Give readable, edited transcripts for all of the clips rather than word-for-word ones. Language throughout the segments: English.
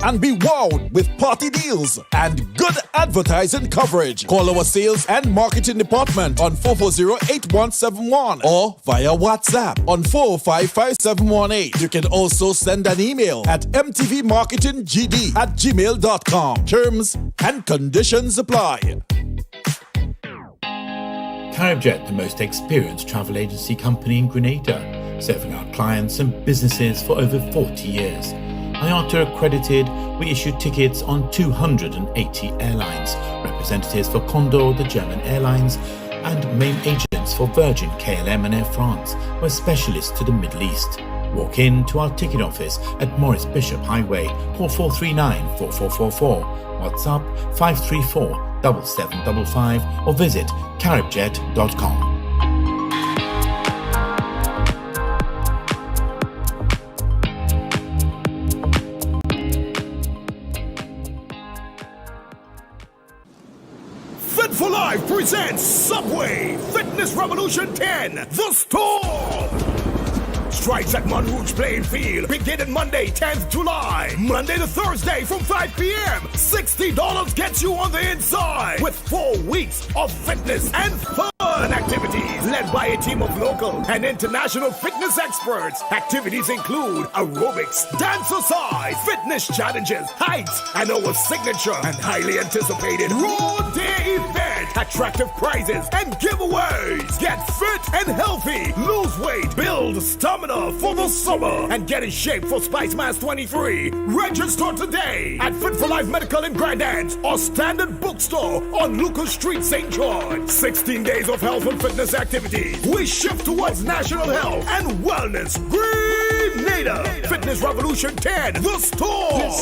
and be wowed with party deals and good advertising coverage. Call our sales and marketing department on 440-8171 or via WhatsApp on 405-5718. You can also send an email at mtvmarketinggd@gmail.com. Terms and conditions apply. CaribJet, the most experienced travel agency company in Grenada, serving our clients and businesses for over 40 years. IATA accredited, we issue tickets on 280 airlines, representatives for Condor, the German airlines, and main agents for Virgin, KLM and Air France. We're specialists to the Middle East. Walk in to our ticket office at Maurice Bishop Highway, call 439-4444, WhatsApp 534-7755 or visit caribjet.com. Fit for Life presents Subway Fitness Revolution 10, The Storm. Strikes at Monrouge Playing Field beginning Monday, 10th July. Monday to Thursday from 5 p.m. $60 gets you on the inside with 4 weeks of fitness and fun activities led by a team of local and international fitness experts. Activities include aerobics, dance-a-side, fitness challenges, heights, and our signature and highly anticipated Raw Day event. Attractive prizes and giveaways. Get fit and healthy. Lose weight. Build stamina for the summer and get in shape for Spice Mass 23. Register today at Fit for Life Medical in Grand Anse or Standard Bookstore on Lucas Street, St. George. 16 days of health and fitness activities. We shift towards national health and wellness. Grenada Fitness Revolution 10, The Storm.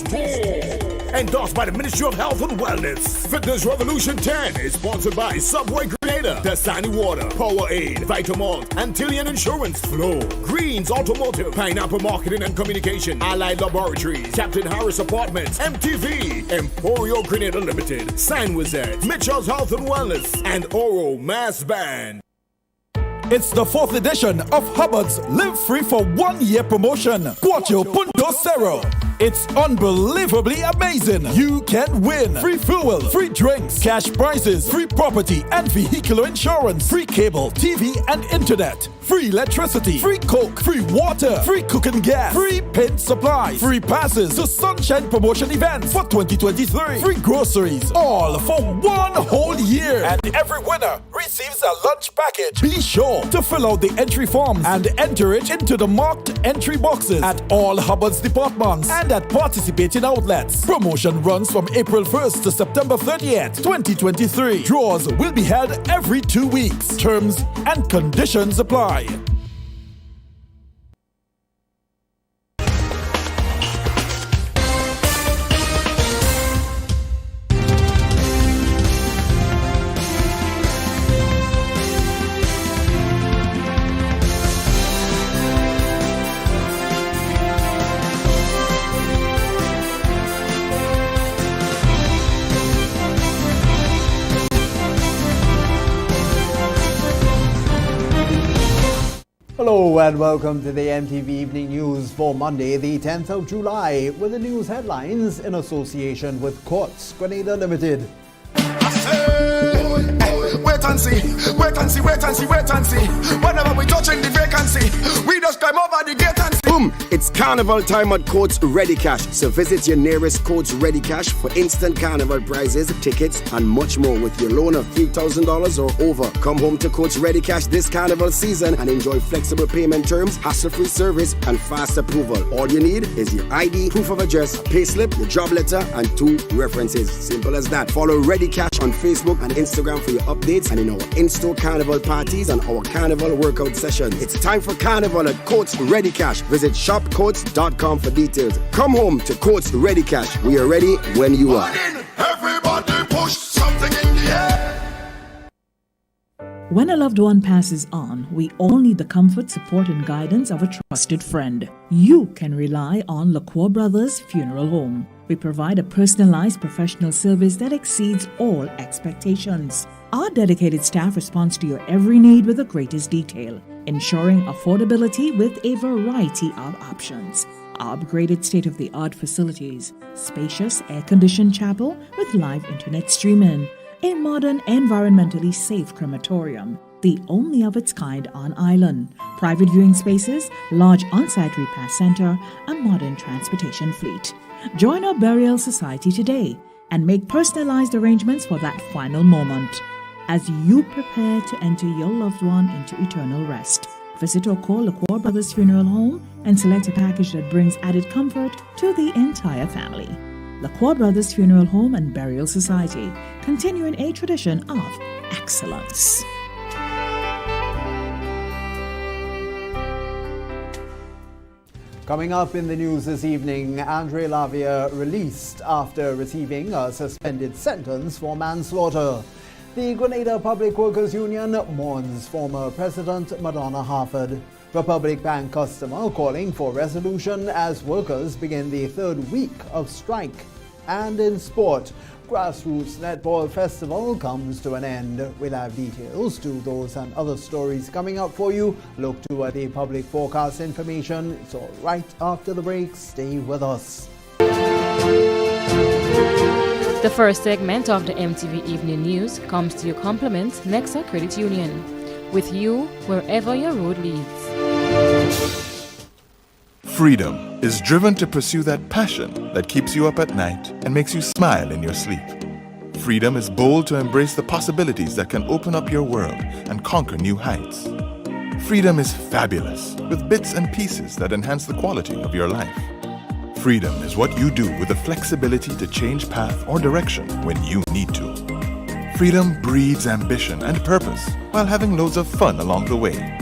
Endorsed by the Ministry of Health and Wellness. Fitness Revolution 10 is sponsored by Subway Grenada, Dasani Water, Powerade, Vitamalt, Antillian Insurance, Flow, Greens Automotive, Pineapple Marketing and Communication, Allied Laboratories, Captain Harris Apartments, MTV, Emporio Grenada Limited, Sign Wizard, Mitchell's Health and Wellness, and Oro Mass Band. It's the 4th edition of Hubbard's Live Free for 1 year promotion. Cuatro Punto Cero. It's unbelievably amazing. You can win free fuel, free drinks, cash prizes, free property and vehicular insurance, free cable, TV and internet, free electricity, free coke, free water, free cooking gas, free paint supplies, free passes to Sunshine Promotion events for 2023, free groceries, all for 1 whole year. And every winner receives a lunch package. Be sure to fill out the entry forms and enter it into the marked entry boxes at all Hubbard's departments and at participating outlets. Promotion runs from April 1st to September 30th, 2023. Draws will be held every 2 weeks. Terms and conditions apply. Hello and welcome to the MTV Evening News for Monday, the 10th of July, with the news headlines in association with Quartz Grenada Limited. Wait and see, wait and see, wait and see, wait and see. Whenever we touching the vacancy, we just climb over the gate and see. Boom! It's carnival time at Courts Ready Cash. So visit your nearest Courts Ready Cash for instant carnival prizes, tickets, and much more with your loan of $3,000 or over. Come home to Courts Ready Cash this carnival season and enjoy flexible payment terms, hassle-free service, and fast approval. All you need is your ID, proof of address, a payslip, your job letter, and 2 references. Simple as that. Follow Ready Cash on Facebook and Instagram for your updates and in our in-store carnival parties and our carnival workout sessions. It's time for carnival at Courts Ready Cash. Visit shopcourts.com for details. Come home to Courts Ready Cash. We are ready when you are. Everybody push something in the air. When a loved one passes on, we all need the comfort, support, and guidance of a trusted friend. You can rely on LaCroix Brothers Funeral Home. We provide a personalized professional service that exceeds all expectations. Our dedicated staff responds to your every need with the greatest detail, ensuring affordability with a variety of options. Our upgraded state-of-the-art facilities, spacious air-conditioned chapel with live internet streaming, a modern, environmentally safe crematorium, the only of its kind on island, private viewing spaces, large on-site repast center, a modern transportation fleet. Join our burial society today and make personalized arrangements for that final moment as you prepare to enter your loved one into eternal rest. Visit or call LaCroix Brothers Funeral Home and select a package that brings added comfort to the entire family. LaCroix Brothers Funeral Home and Burial Society, continuing a tradition of excellence. Coming up in the news this evening, Andre Lavia released after receiving a suspended sentence for manslaughter. The Grenada Public Workers Union mourns former President Madonna Harford. Republic Bank customer calling for resolution as workers begin the third week of strike. And in sport, Grassroots Netball Festival comes to an end. We'll have details to those and other stories coming up for you. Look to the public forecast information. It's all right after the break. Stay with us. The first segment of the MTV Evening News comes to your compliments Nexa Credit Union. With you wherever your road leads. Freedom is driven to pursue that passion that keeps you up at night and makes you smile in your sleep. Freedom is bold to embrace the possibilities that can open up your world and conquer new heights. Freedom is fabulous with bits and pieces that enhance the quality of your life. Freedom is what you do with the flexibility to change path or direction when you need to. Freedom breeds ambition and purpose while having loads of fun along the way.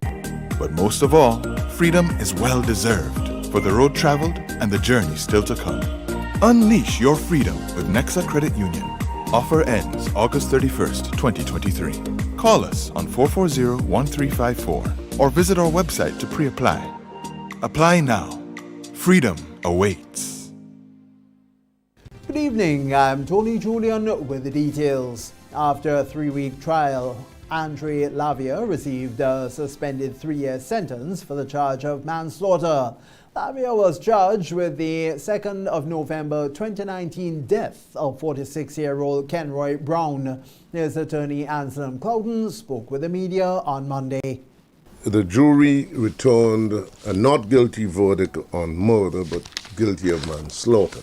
But most of all, freedom is well deserved for the road traveled and the journey still to come. Unleash your freedom with Nexa Credit Union. Offer ends August 31st, 2023. Call us on 440-1354 or visit our website to pre-apply. Apply now. Freedom awaits. Good evening, I'm Tony Julian with the details. After a 3-week trial, Andre Lavia received a suspended 3-year sentence for the charge of manslaughter. Lavia was charged with the 2nd of November 2019 death of 46-year-old Kenroy Brown. His attorney Anselm Clouden spoke with the media on Monday. The jury returned a not guilty verdict on murder, but guilty of manslaughter.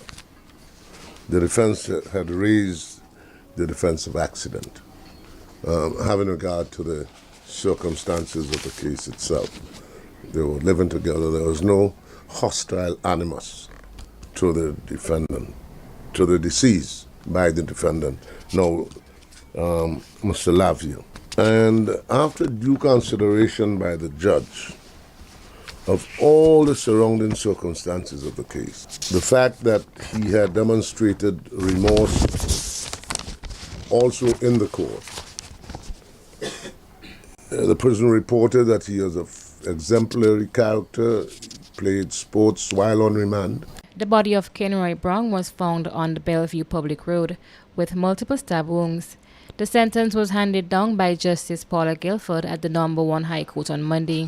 The defense had raised the defense of accident, having regard to the circumstances of the case itself. They were living together. There was no hostile animus to the defendant, to the deceased by the defendant, no Mr. Lavia. And after due consideration by the judge of all the surrounding circumstances of the case, the fact that he had demonstrated remorse also in the court, the prison reported that he was an exemplary character, played sports while on remand. The body of Kenroy Brown was found on the Bellevue Public Road with multiple stab wounds. The sentence was handed down by Justice Paula Guilford at the No. 1 High Court on Monday.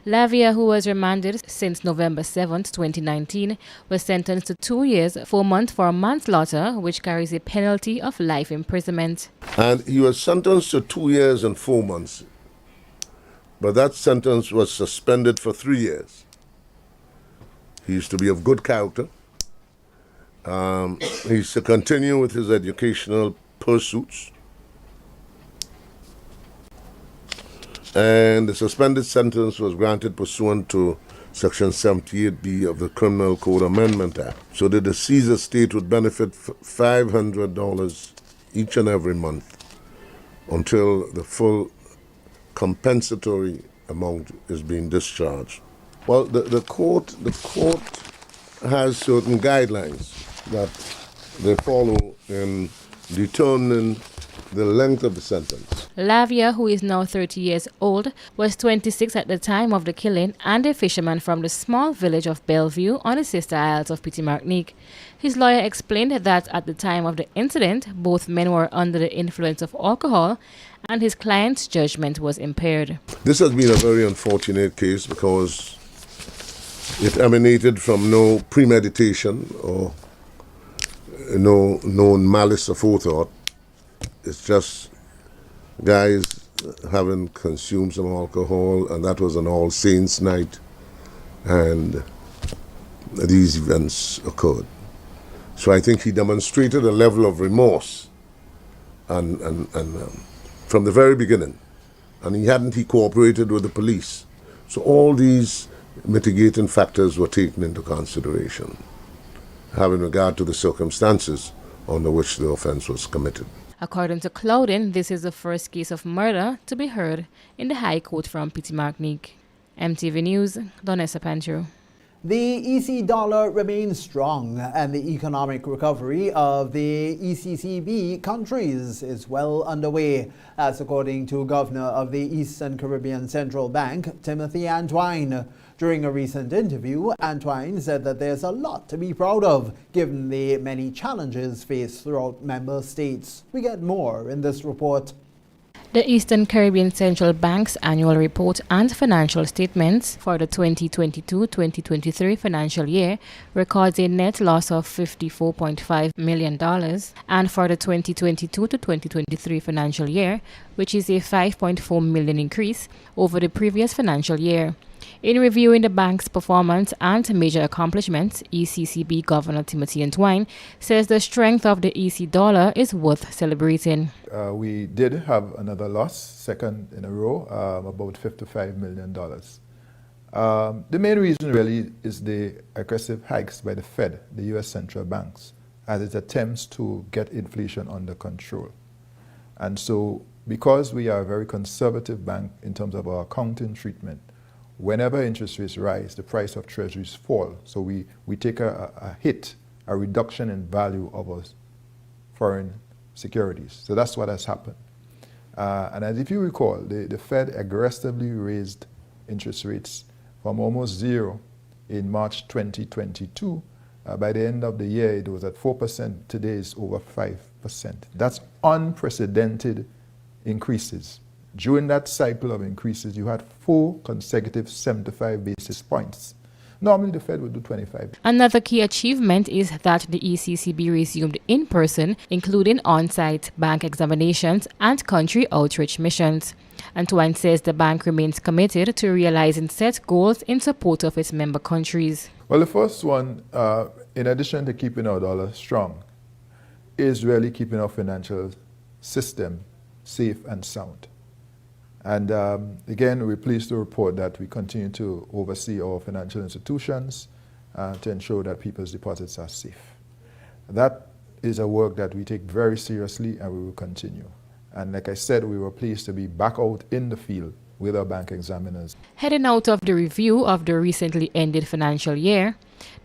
Lavia, who was remanded since November 7, 2019, was sentenced to 2 years, 4 months for manslaughter, which carries a penalty of life imprisonment. And he was sentenced to 2 years and 4 months, but that sentence was suspended for 3 years. He used to be of good character. He used to continue with his educational pursuits. And the suspended sentence was granted pursuant to Section 78B of the Criminal Code Amendment Act. So the deceased estate would benefit $500 each and every month until the full compensatory amount is being discharged. Well, the court has certain guidelines that they follow in determining the length of the sentence. Lavia, who is now 30 years old, was 26 at the time of the killing and a fisherman from the small village of Bellevue on the sister isles of Petite Martinique. His lawyer explained that at the time of the incident, both men were under the influence of alcohol and his client's judgment was impaired. This has been a very unfortunate case because It emanated from no premeditation or no known malice aforethought. It's just guys having consumed some alcohol, and that was an All Saints night, and these events occurred. So I think he demonstrated a level of remorse and from the very beginning. And he cooperated with the police. So all these mitigating factors were taken into consideration, having regard to the circumstances under which the offense was committed. According to Cloudin, this is the first case of murder to be heard in the High Court from Petit Martinique. MTV News, Donessa Pancho. The EC dollar remains strong, and the economic recovery of the ECCB countries is well underway. That's according to Governor of the Eastern Caribbean Central Bank, Timothy Antoine. During a recent interview, Antoine said that there's a lot to be proud of, given the many challenges faced throughout member states. We get more in this report. The Eastern Caribbean Central Bank's annual report and financial statements for the 2022-2023 financial year records a net loss of $54.5 million, and for the 2022-2023 financial year, which is a $5.4 million increase over the previous financial year. In reviewing the bank's performance and major accomplishments, ECCB Governor Timothy Antoine says the strength of the EC dollar is worth celebrating. We did have another loss, second in a row, about $55 million. The main reason really is the aggressive hikes by the Fed, the U.S. central banks, as it attempts to get inflation under control. And so, because we are a very conservative bank in terms of our accounting treatment, whenever interest rates rise, the price of treasuries fall. So we take a hit, a reduction in value of our foreign securities. So that's what has happened. And as if you recall, the Fed aggressively raised interest rates from almost zero in March 2022. By the end of the year, it was at 4%. Today, it's over 5%. That's unprecedented increases. During that cycle of increases, you had 4 consecutive 75 basis points. Normally, the Fed would do 25. Another key achievement is that the ECCB resumed in person, including on-site bank examinations and country outreach missions. Antoine says the bank remains committed to realizing set goals in support of its member countries. Well, the first one, in addition to keeping our dollar strong, is really keeping our financial system safe and sound. And again, we're pleased to report that we continue to oversee our financial institutions to ensure that people's deposits are safe. That is a work that we take very seriously, and we will continue. And like I said, we were pleased to be back out in the field with our bank examiners. Heading out of the review of the recently ended financial year,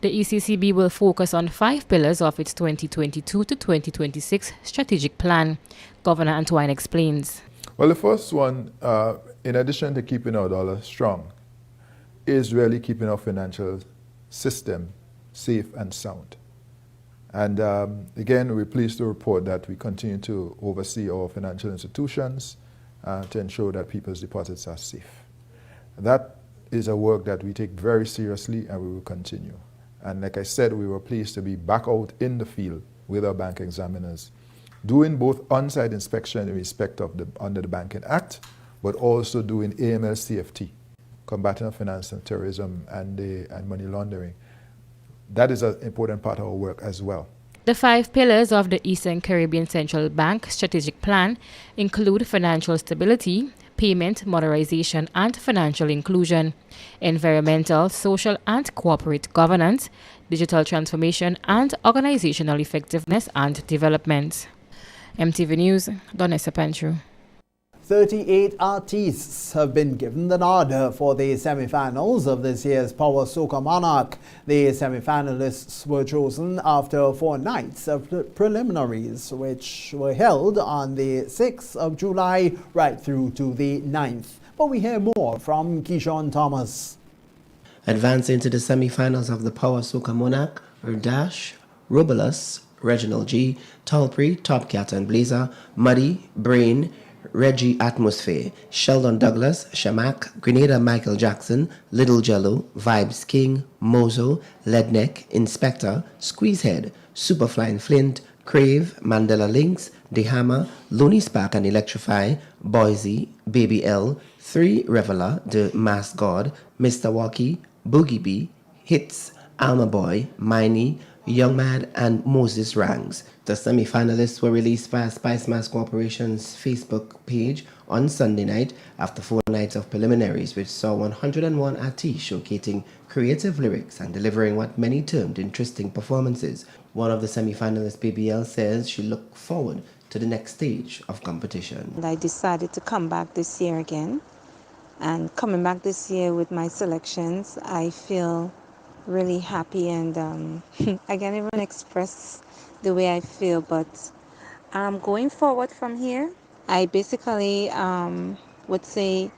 the ECCB will focus on 5 pillars of its 2022 to 2026 strategic plan. Governor Antoine explains. Well, the first one, in addition to keeping our dollar strong, is really keeping our financial system safe and sound. And again, we're pleased to report that we continue to oversee our financial institutions to ensure that people's deposits are safe. That is a work that we take very seriously, and we will continue. And like I said, we were pleased to be back out in the field with our bank examiners, doing both on-site inspection in respect of under the Banking Act, but also doing AML-CFT, combating finance and terrorism and money laundering. That is an important part of our work as well. The 5 pillars of the Eastern Caribbean Central Bank strategic plan include financial stability, payment modernization and financial inclusion, environmental, social and corporate governance, digital transformation, and organizational effectiveness and development. MTV News, Donessa Pancho. 38 artists have been given the nod for the semi-finals of this year's Power Soca Monarch. The semi-finalists were chosen after 4 nights of preliminaries, which were held on the 6th of July right through to the 9th. But we hear more from Keyshawn Thomas. Advancing to the semi-finals of the Power Soca Monarch are Dash, Rubalus, Reginald G, Talpri, Top Cat and Blazer, Muddy, Brain, Reggie Atmosphere, Sheldon Douglas, Shamak, Grenada Michael Jackson, Little Jello, Vibes King, Mozo, Leadneck, Inspector, Squeezehead, Superflying Flint, Crave, Mandela Lynx, The Hammer, Looney Spark and Electrify, Boise, Baby L, 3 Reveler, The Masked God, Mr. Walkie, Boogie Bee, Hits, Alma Boy, Miney, Young Mad, and Moses Rangs. The semi-finalists were released via Spice Mass Corporation's Facebook page on Sunday night after 4 nights of preliminaries, which saw 101 artists showcasing creative lyrics and delivering what many termed interesting performances. One of the semi-finalists, BBL, says she looked forward to the next stage of competition. I decided to come back this year again, and coming back this year with my selections, I feel really happy, and I can't even express the way I feel, but going forward from here, I basically would say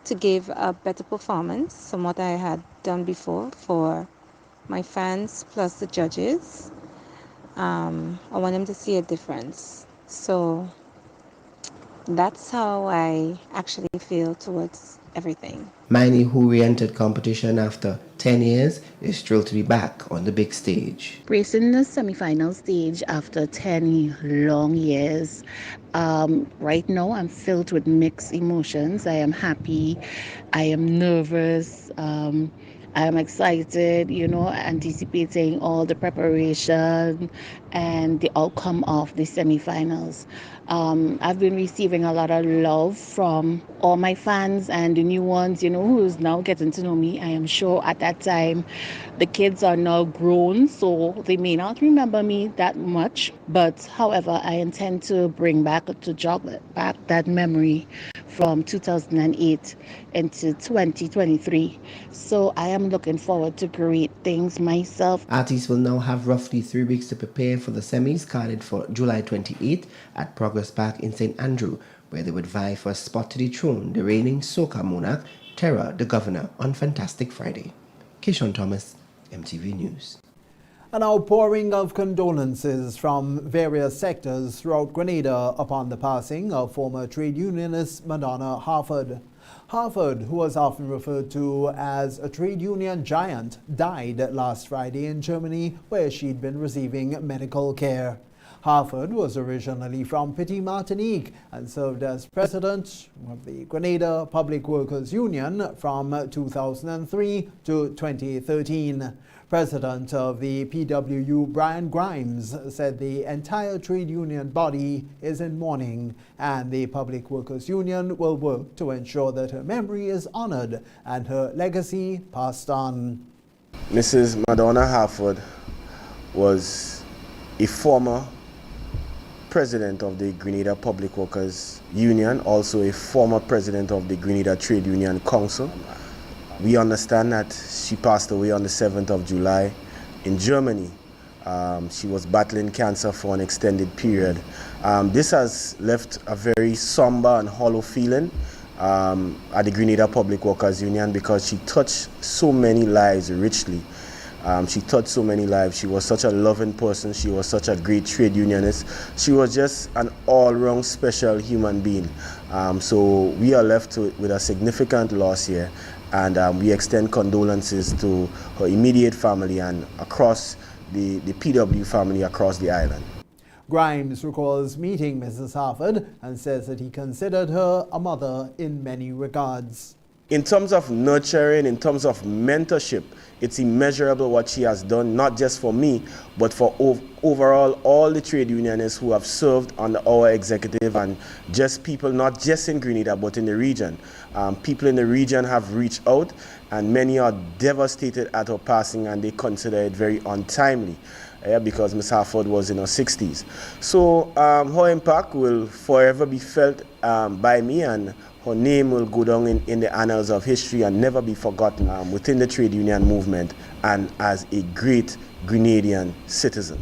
to give a better performance from what I had done before for my fans plus the judges. I want them to see a difference. So that's how I actually feel towards everything. Miney, who re-entered competition after 10 years, is thrilled to be back on the big stage. Racing the semi-final stage after 10 long years. Right now, I'm filled with mixed emotions. I am happy. I am nervous. I am excited, anticipating all the preparation and the outcome of the semi-finals. I've been receiving a lot of love from all my fans and the new ones, who's now getting to know me. I am sure at that time the kids are now grown, so they may not remember me that much. But however, I intend to bring back that memory from 2008 into 2023. So I am looking forward to great things myself. Artists will now have roughly 3 weeks to prepare for the semis, carded for July 28th at Progress Park in St. Andrew, where they would vie for a spot to dethrone the reigning soca monarch, Terra the Governor, on Fantastic Friday. Keishon Thomas, MTV News. An outpouring of condolences from various sectors throughout Grenada upon the passing of former trade unionist Madonna Harford. Harford, who was often referred to as a trade union giant, died last Friday in Germany, where she'd been receiving medical care. Harford was originally from Petit Martinique and served as president of the Grenada Public Workers Union from 2003 to 2013. President of the PWU, Brian Grimes, said the entire trade union body is in mourning, and the Public Workers Union will work to ensure that her memory is honored and her legacy passed on. Mrs. Madonna Harford was a former president of the Grenada Public Workers Union, also a former president of the Grenada Trade Union Council. We understand that she passed away on the 7th of July in Germany. She was battling cancer for an extended period. This has left a very somber and hollow feeling at the Grenada Public Workers Union, because she touched so many lives richly. She touched so many lives. She was such a loving person. She was such a great trade unionist. She was just an all-round special human being. So we are left with a significant loss here. And we extend condolences to her immediate family and across the PW family across the island. Grimes recalls meeting Mrs. Harford and says that he considered her a mother in many regards. In terms of nurturing, in terms of mentorship, it's immeasurable what she has done, not just for me, but for overall all the trade unionists who have served under our executive, and just people not just in Grenada but in the region. People in the region have reached out, and many are devastated at her passing, and they consider it very untimely. Because Ms. Harford was in her 60s. So her impact will forever be felt by me, and her name will go down in the annals of history and never be forgotten within the trade union movement and as a great Grenadian citizen.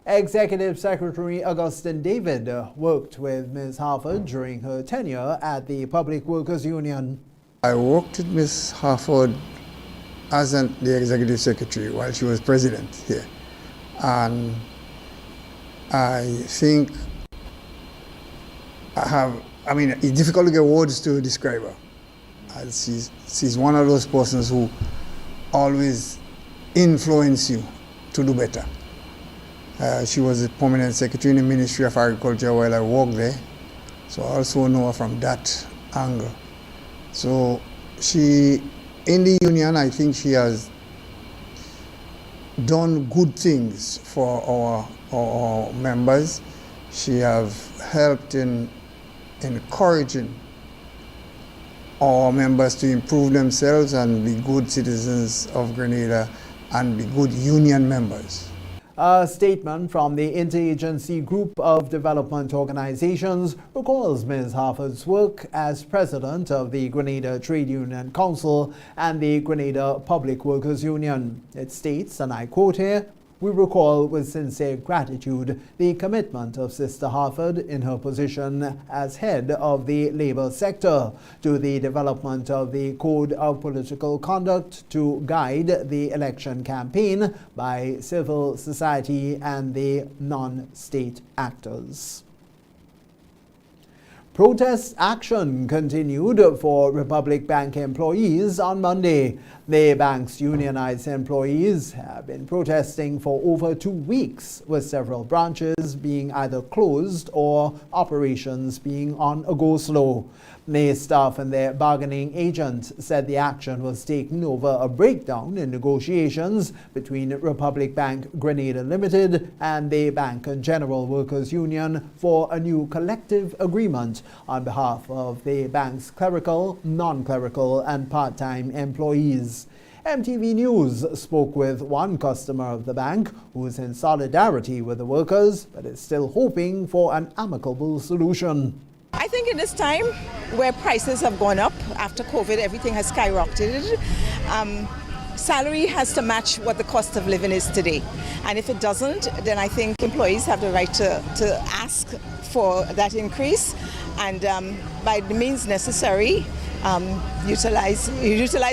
Executive Secretary Augustine David worked with Ms. Harford during her tenure at the Public Workers Union. I worked with Ms. Harford as the Executive Secretary while she was president here. And I think I have I mean, it's difficult to get words to describe her. As she's one of those persons who always influence you to do better. She was the permanent secretary in the Ministry of Agriculture while I worked there, so I also know her from that angle. So she, in the union, I think she has done good things for our members. She have helped in encouraging our members to improve themselves and be good citizens of Grenada and be good union members. A statement from the Interagency Group of Development Organizations recalls Ms. Harford's work as president of the Grenada Trade Union Council and the Grenada Public Workers Union. It states, and I quote here, "We recall with sincere gratitude the commitment of Sister Harford in her position as head of the labor sector to the development of the Code of Political Conduct to guide the election campaign by civil society and the non-state actors." Protest action continued for Republic Bank employees on Monday. The bank's unionized employees have been protesting for over 2 weeks, with several branches being either closed or operations being on a go-slow. The staff and their bargaining agent said the action was taken over a breakdown in negotiations between Republic Bank Grenada Limited and the Bank and General Workers Union for a new collective agreement on behalf of the bank's clerical, non-clerical and part-time employees. MTV News spoke with one customer of the bank who is in solidarity with the workers but is still hoping for an amicable solution. I think in this time where prices have gone up after COVID, everything has skyrocketed. Salary has to match what the cost of living is today. And if it doesn't, then I think employees have the right to ask for that increase and by the means necessary, utilize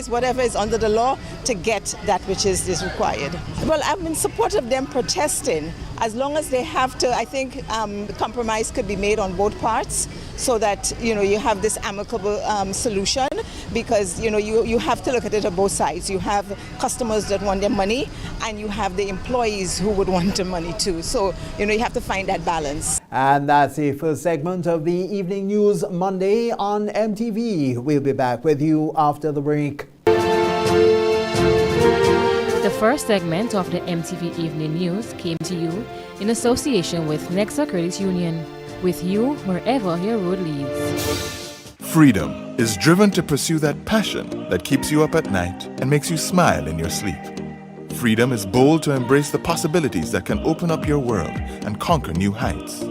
whatever is under the law to get that which is required. Well, I'm in support of them protesting. As long as they have to, I think compromise could be made on both parts so that, you have this amicable solution, because, you have to look at it on both sides. You have customers that want their money and you have the employees who would want the money too. So, you have to find that balance. And that's the first segment of the Evening News Monday on MTV. We'll be back with you after the break. The first segment of the MTV Evening News came to you in association with Nexa Credit Union, with you wherever your road leads. Freedom is driven to pursue that passion that keeps you up at night and makes you smile in your sleep. Freedom is bold to embrace the possibilities that can open up your world and conquer new heights.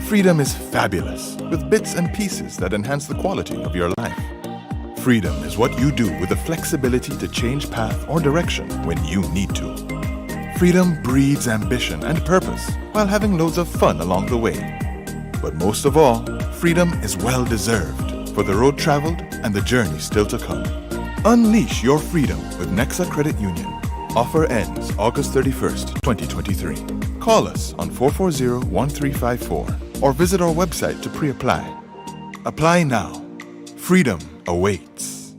Freedom is fabulous, with bits and pieces that enhance the quality of your life. Freedom is what you do with the flexibility to change path or direction when you need to. Freedom breeds ambition and purpose while having loads of fun along the way. But most of all, freedom is well deserved for the road traveled and the journey still to come. Unleash your freedom with Nexa Credit Union. Offer ends August 31st, 2023. Call us on 440-1354 or visit our website to pre-apply. Apply now. Freedom awaits.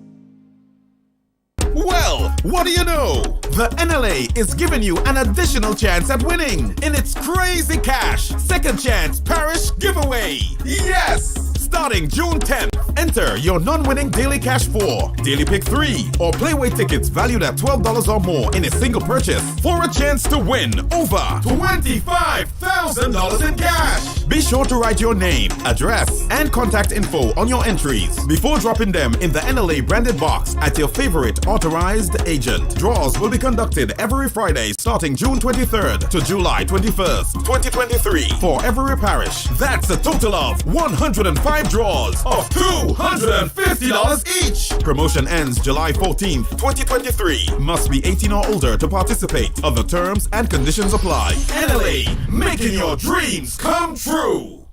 Well, what do you know? The NLA is giving you an additional chance at winning in its Crazy Cash Second Chance Parish Giveaway. Yes! Starting June 10th, enter your non-winning Daily Cash 4, Daily Pick 3, or Playway tickets valued at $12 or more in a single purchase for a chance to win over $25,000 in cash. Be sure to write your name, address, and contact info on your entries before dropping them in the NLA branded box at your favorite authorized agent. Draws will be conducted every Friday starting June 23rd to July 21st, 2023 for every parish. That's a total of 105 draws of $250 each. Promotion ends July 14th, 2023. Must be 18 or older to participate. Other terms and conditions apply. NLA, making your dreams come true.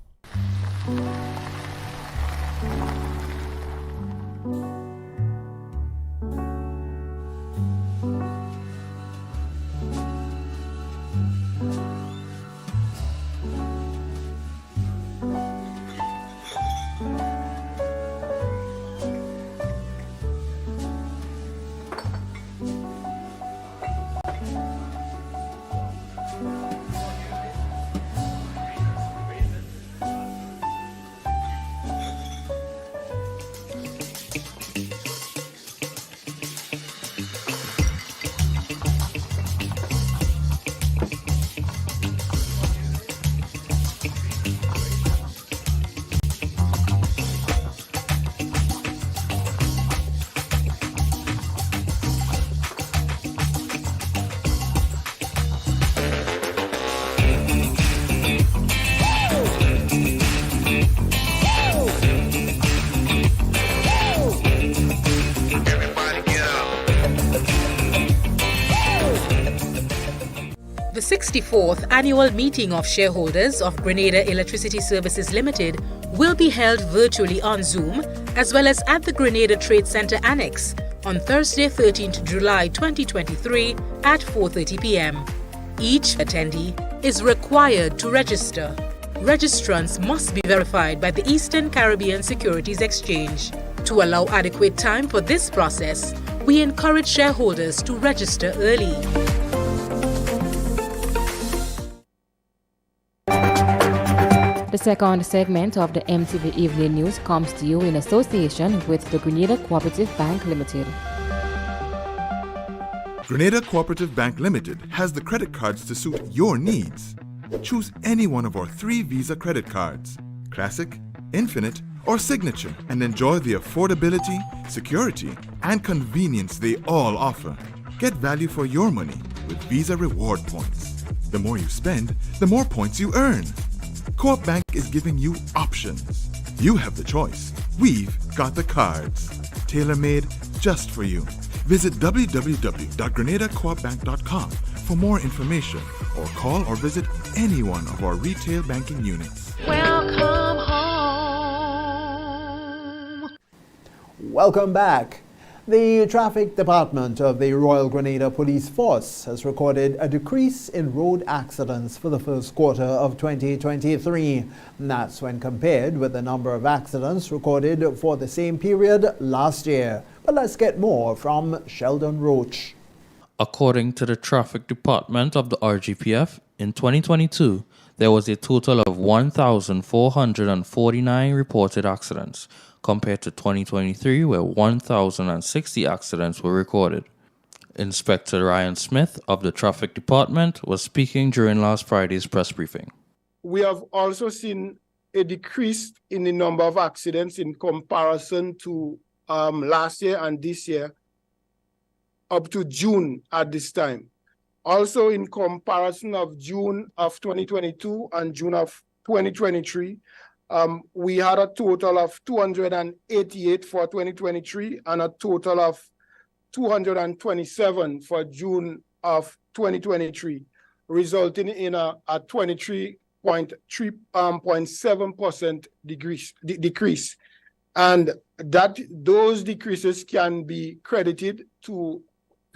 64th Annual Meeting of Shareholders of Grenada Electricity Services Limited will be held virtually on Zoom as well as at the Grenada Trade Center Annex on Thursday, 13th July 2023 at 4:30 p.m. Each attendee is required to register. Registrants must be verified by the Eastern Caribbean Securities Exchange. To allow adequate time for this process, we encourage shareholders to register early. The second segment of the MTV Evening News comes to you in association with the Grenada Cooperative Bank Limited. Grenada Cooperative Bank Limited has the credit cards to suit your needs. Choose any one of our 3 Visa credit cards, Classic, Infinite, or Signature, and enjoy the affordability, security, and convenience they all offer. Get value for your money with Visa Reward Points. The more you spend, the more points you earn. Co-op Bank is giving you options. You have the choice. We've got the cards. Tailor-made just for you. Visit www.grenadacoopbank.com for more information or call or visit any one of our retail banking units. Welcome home. Welcome back. The Traffic Department of the Royal Grenada Police Force has recorded a decrease in road accidents for the first quarter of 2023. That's when compared with the number of accidents recorded for the same period last year. But let's get more from Sheldon Roach. According to the Traffic Department of the RGPF, in 2022, there was a total of 1,449 reported accidents, compared to 2023, where 1,060 accidents were recorded. Inspector Ryan Smith of the Traffic Department was speaking during last Friday's press briefing. We have also seen a decrease in the number of accidents in comparison to last year and this year, up to June at this time. Also, in comparison of June of 2022 and June of 2023, we had a total of 288 for 2023 and a total of 227 for June of 2023, resulting in a 23.7% decrease. And those decreases can be credited to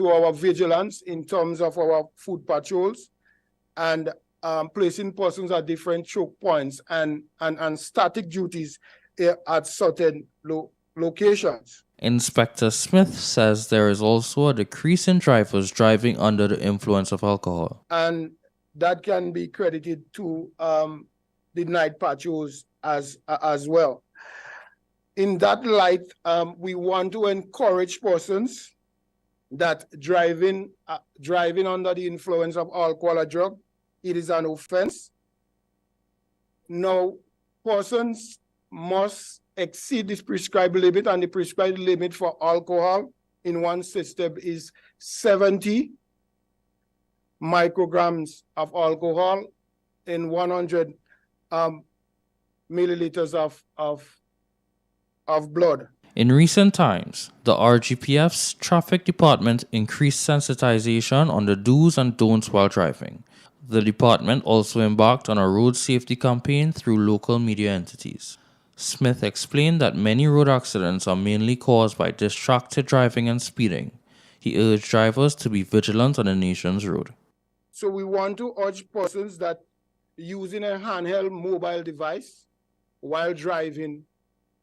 our vigilance in terms of our foot patrols and placing persons at different choke points and static duties at certain locations. Inspector Smith says there is also a decrease in drivers driving under the influence of alcohol. And that can be credited to the night patrols as well. In that light, we want to encourage persons that driving under the influence of alcohol or drug, it is an offense. Now, persons must exceed this prescribed limit, and the prescribed limit for alcohol in one system is 70 micrograms of alcohol in 100 milliliters of blood. In recent times, the RGPF's Traffic Department increased sensitization on the do's and don'ts while driving. The department also embarked on a road safety campaign through local media entities. Smith explained that many road accidents are mainly caused by distracted driving and speeding. He urged drivers to be vigilant on the nation's road. So we want to urge persons that using a handheld mobile device while driving,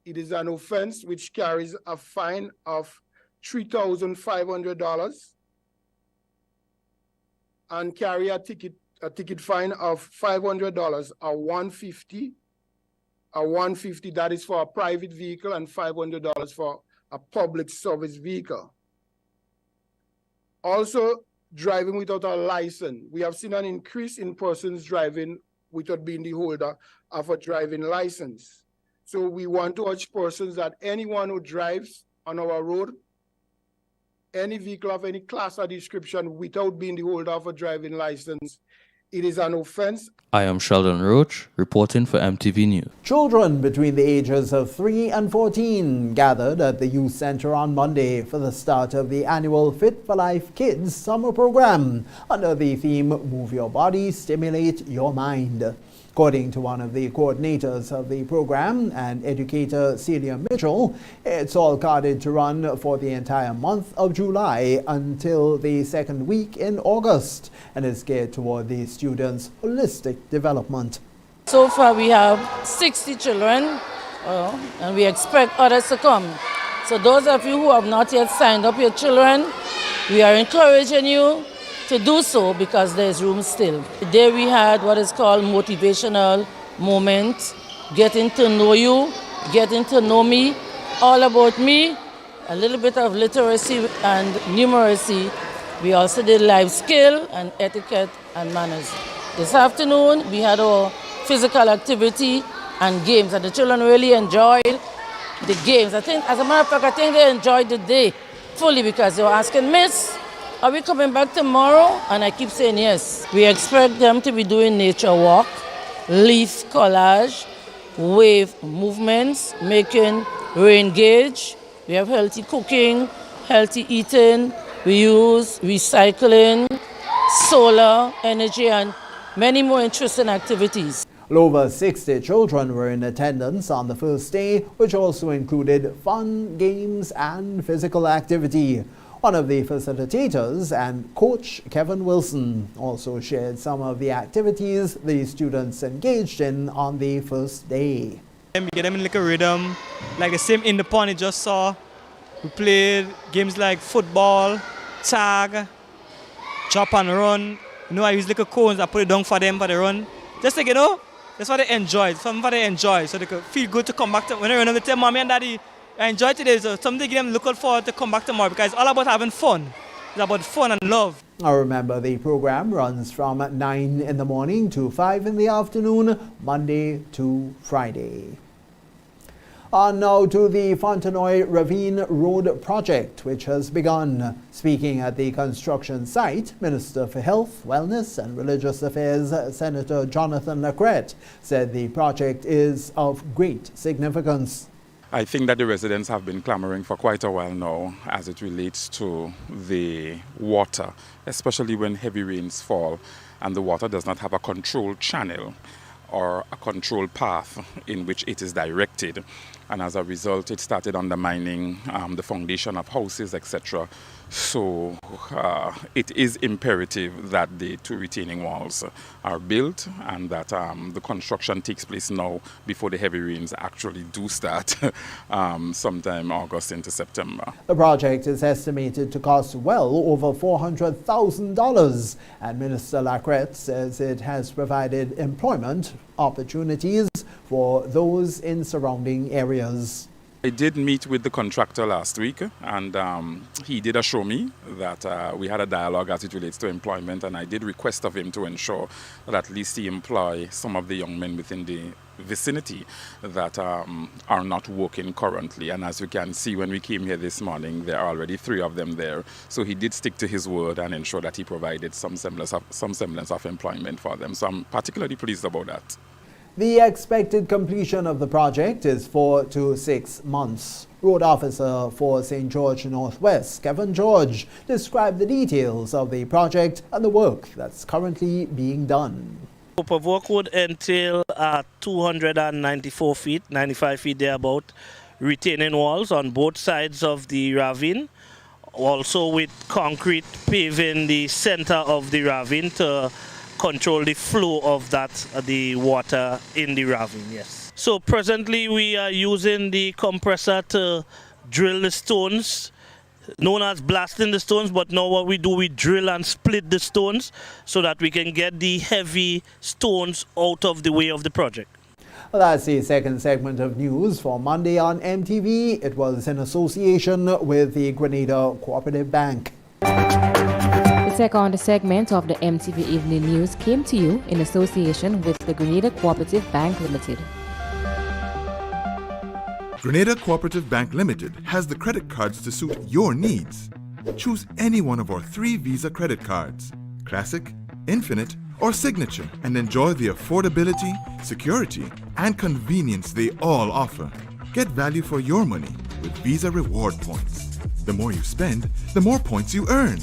it is an offense which carries a fine of $3,500 and carry a ticket fine of $500, a $150 that is for a private vehicle and $500 for a public service vehicle. Also, driving without a license. We have seen an increase in persons driving without being the holder of a driving license. So we want to urge persons that anyone who drives on our road, any vehicle of any class or description without being the holder of a driving license, it is an offense. I am Sheldon Roach, reporting for MTV News. Children between the ages of 3 and 14 gathered at the Youth Center on Monday for the start of the annual Fit for Life Kids summer program under the theme Move Your Body, Stimulate Your Mind. According to one of the coordinators of the program and educator Celia Mitchell, it's all carded to run for the entire month of July until the second week in August and is geared toward the students' holistic development. So far we have 60 children and we expect others to come. So those of you who have not yet signed up your children, we are encouraging you to do so because there's room still. Today we had what is called motivational moment, getting to know you, getting to know me, all about me, a little bit of literacy and numeracy. We also did life skill and etiquette and manners. This afternoon we had our physical activity and games, and the children really enjoyed the games. I think, as a matter of fact, I think they enjoyed the day fully because they were asking, Miss, are we coming back tomorrow? And I keep saying yes. We expect them to be doing nature walk, leaf collage, wave movements, making rain gauge. We have healthy cooking, healthy eating. We use recycling, solar energy, and many more interesting activities. Over 60 children were in attendance on the first day, which also included fun, games, and physical activity. One of the facilitators and coach, Kevin Wilson, also shared some of the activities the students engaged in on the first day. We get them in like a rhythm, like the same in the pond you just saw. We played games like football, tag, chop and run. You know, I use little cones, I put it down for them for the run. Just like, you know, that's what they enjoy, something what they enjoy, so they could feel good to come back to, when they run, they tell mommy and daddy, I enjoyed today, so something to get them looking forward to come back tomorrow because it's all about having fun. It's about fun and love. Now remember, the program runs from 9 in the morning to 5 in the afternoon, Monday to Friday. On now to the Fontenoy Ravine Road project, which has begun. Speaking at the construction site, Minister for Health, Wellness and Religious Affairs, Senator Jonathan Lacrette, said the project is of great significance. I think that the residents have been clamoring for quite a while now as it relates to the water, especially when heavy rains fall and the water does not have a controlled channel or a controlled path in which it is directed. And as a result, it started undermining the foundation of houses, etc. So it is imperative that the two retaining walls are built and that the construction takes place now before the heavy rains actually do start sometime August into September. The project is estimated to cost well over $400,000, and Minister Lacrette says it has provided employment opportunities for those in surrounding areas. I did meet with the contractor last week, and he did assure me that we had a dialogue as it relates to employment, and I did request of him to ensure that at least he employ some of the young men within the vicinity that are not working currently. And as you can see, when we came here this morning, there are already 3 of them there. So he did stick to his word and ensure that he provided some semblance of employment for them. So I'm particularly pleased about that. The expected completion of the project is 4 to 6 months. Road Officer for St. George Northwest, Kevin George, described the details of the project and the work that's currently being done. The scope of work would entail 294 feet, 95 feet thereabout, retaining walls on both sides of the ravine, also with concrete paving the center of the ravine to control the flow of the water in the ravine, yes. So presently we are using the compressor to drill the stones, known as blasting the stones, but now what we do, we drill and split the stones so that we can get the heavy stones out of the way of the project. Well, that's the second segment of news for Monday on MTV. It was in association with the Grenada Cooperative Bank. The second segment of the MTV Evening News came to you in association with the Grenada Cooperative Bank Limited. Grenada Cooperative Bank Limited has the credit cards to suit your needs. Choose any one of our 3 Visa credit cards: Classic, Infinite, or Signature and enjoy the affordability, security, and convenience they all offer. Get value for your money with Visa Reward Points. The more you spend, the more points you earn.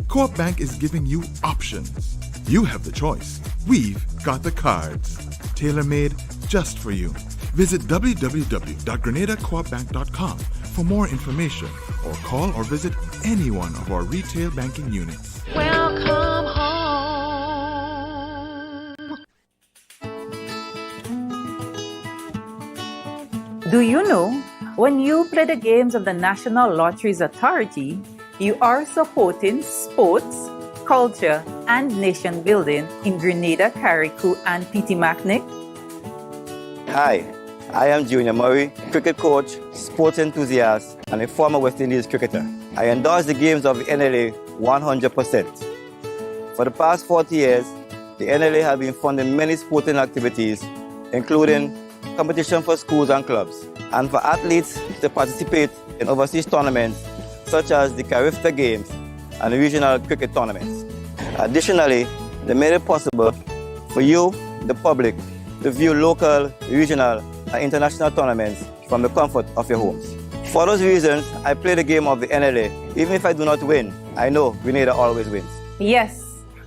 Co-op Bank is giving you options. You have the choice. We've got the cards. Tailor-made just for you. Visit www.grenadacoopbank.com for more information or call or visit any one of our retail banking units. Welcome home. Do you know, when you play the games of the National Lotteries Authority, you are supporting sports, culture, and nation building in Grenada, Carriacou, and Petit-Martinique? Hi, I am Junior Murray, cricket coach, sports enthusiast, and a former West Indies cricketer. I endorse the games of the NLA 100%. For the past 40 years, the NLA has been funding many sporting activities, including competition for schools and clubs, and for athletes to participate in overseas tournaments such as the Carifta Games and regional cricket tournaments. Additionally, they made it possible for you, the public, to view local, regional, and international tournaments from the comfort of your homes. For those reasons, I play the game of the NLA. Even if I do not win, I know Grenada always wins. Yes,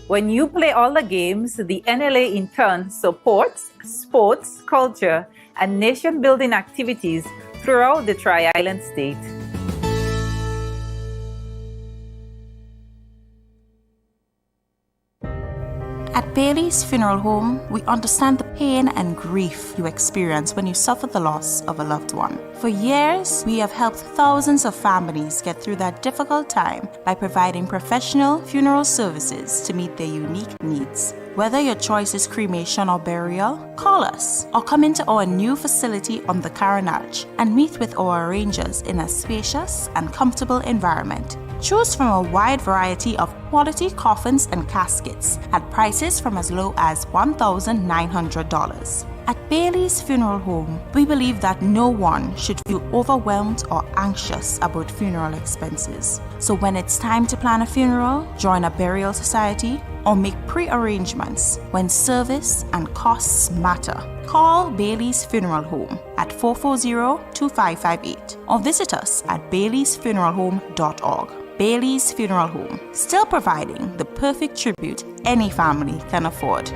when you play all the games, the NLA in turn supports sports, culture, and nation-building activities throughout the Tri-Island state. At Bailey's Funeral Home, we understand the pain and grief you experience when you suffer the loss of a loved one. For years, we have helped thousands of families get through that difficult time by providing professional funeral services to meet their unique needs. Whether your choice is cremation or burial, call us or come into our new facility on the Carenage and meet with our arrangers in a spacious and comfortable environment. Choose from a wide variety of quality coffins and caskets at prices from as low as $1,900. At Bailey's Funeral Home, we believe that no one should feel overwhelmed or anxious about funeral expenses. So when it's time to plan a funeral, join a burial society, or make pre-arrangements when service and costs matter, call Bailey's Funeral Home at 440-2558 or visit us at baileysfuneralhome.org. Bailey's Funeral Home, still providing the perfect tribute any family can afford.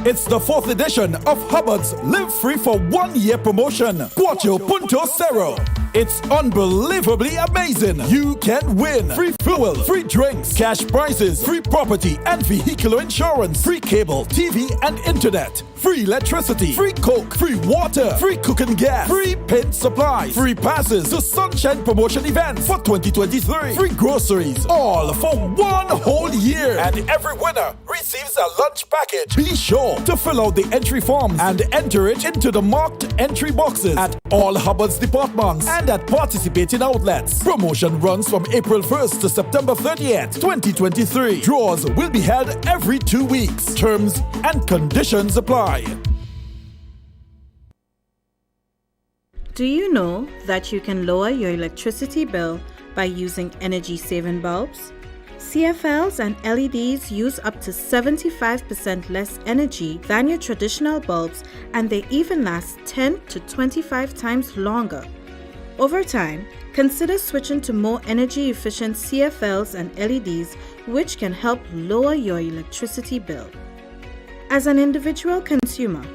It's the 4th edition of Hubbard's Live Free for 1 year promotion. Cuatro Punto Cero. It's unbelievably amazing. You can win free fuel, free drinks, cash prizes, free property and vehicular insurance, free cable, TV and internet, free electricity, free coke, free water, free cooking gas, free paint supplies, free passes to Sunshine Promotion events for 2023, free groceries, all for 1 whole year. And every winner receives a lunch package. Be sure to fill out the entry forms and enter it into the marked entry boxes at all Hubbard's departments and at participating outlets. Promotion runs from April 1st to September 30th, 2023. Draws will be held every 2 weeks. Terms and conditions apply. Do you know that you can lower your electricity bill by using energy-saving bulbs? CFLs and LEDs use up to 75% less energy than your traditional bulbs, and they even last 10 to 25 times longer. Over time, consider switching to more energy-efficient CFLs and LEDs, which can help lower your electricity bill. As an individual consumer,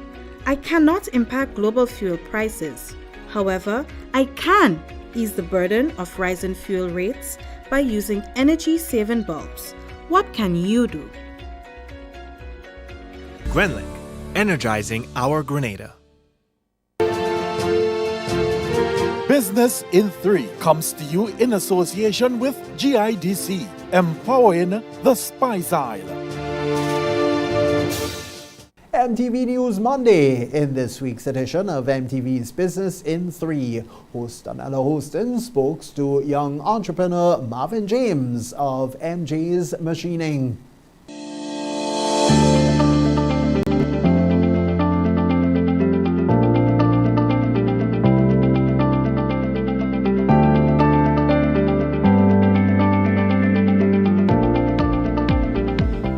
I cannot impact global fuel prices. However, I can ease the burden of rising fuel rates by using energy-saving bulbs. What can you do? Grenlink, energizing our Grenada. Business in 3 comes to you in association with GIDC. empowering the Spice Isle. MTV News Monday. In this week's edition of MTV's Business in 3, host Anna Hostin spoke to young entrepreneur Marvin James of MJ's Machining.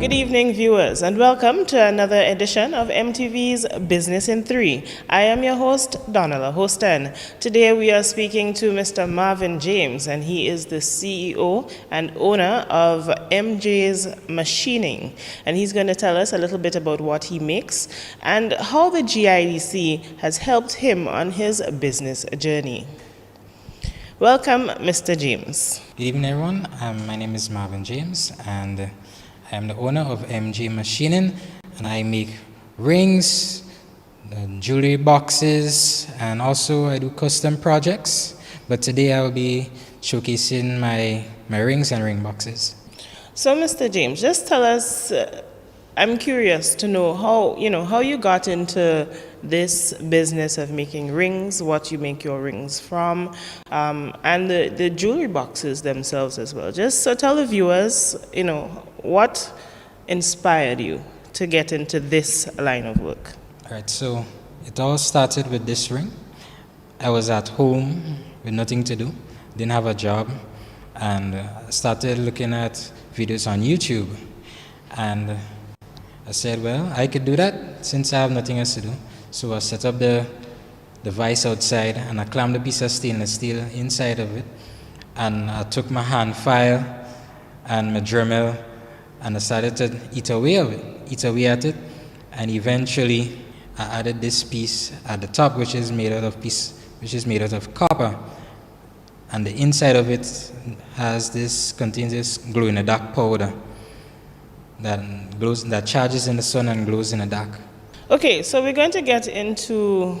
Good evening, viewers, and welcome to another edition of MTV's Business in 3. I am your host, Donella Hostin. Today we are speaking to Mr. Marvin James, and he is the CEO and owner of MJ's Machining. And he's going to tell us a little bit about what he makes and how the GIDC has helped him on his business journey. Welcome, Mr. James. Good evening, everyone. My name is Marvin James, and I am the owner of MJ Machining, and I make rings, jewelry boxes, and also I do custom projects. But today I will be showcasing my rings and ring boxes. So, Mr. James, just tell us, I'm curious to know how you got into this business of making rings, what you make your rings from, and the jewelry boxes themselves as well. Just so tell the viewers, what inspired you to get into this line of work? All right, so it all started with this ring. I was at home with nothing to do, didn't have a job, and started looking at videos on YouTube. And I said, well, I could do that since I have nothing else to do. So I set up the device outside, and I clamped a piece of stainless steel inside of it. And I took my hand file and my Dremel, and I started to eat away at it. And eventually I added this piece at the top, which is made out of copper. And the inside of it contains this glow-in-the-dark powder that charges in the sun and glows in the dark. Okay, so we're going to get into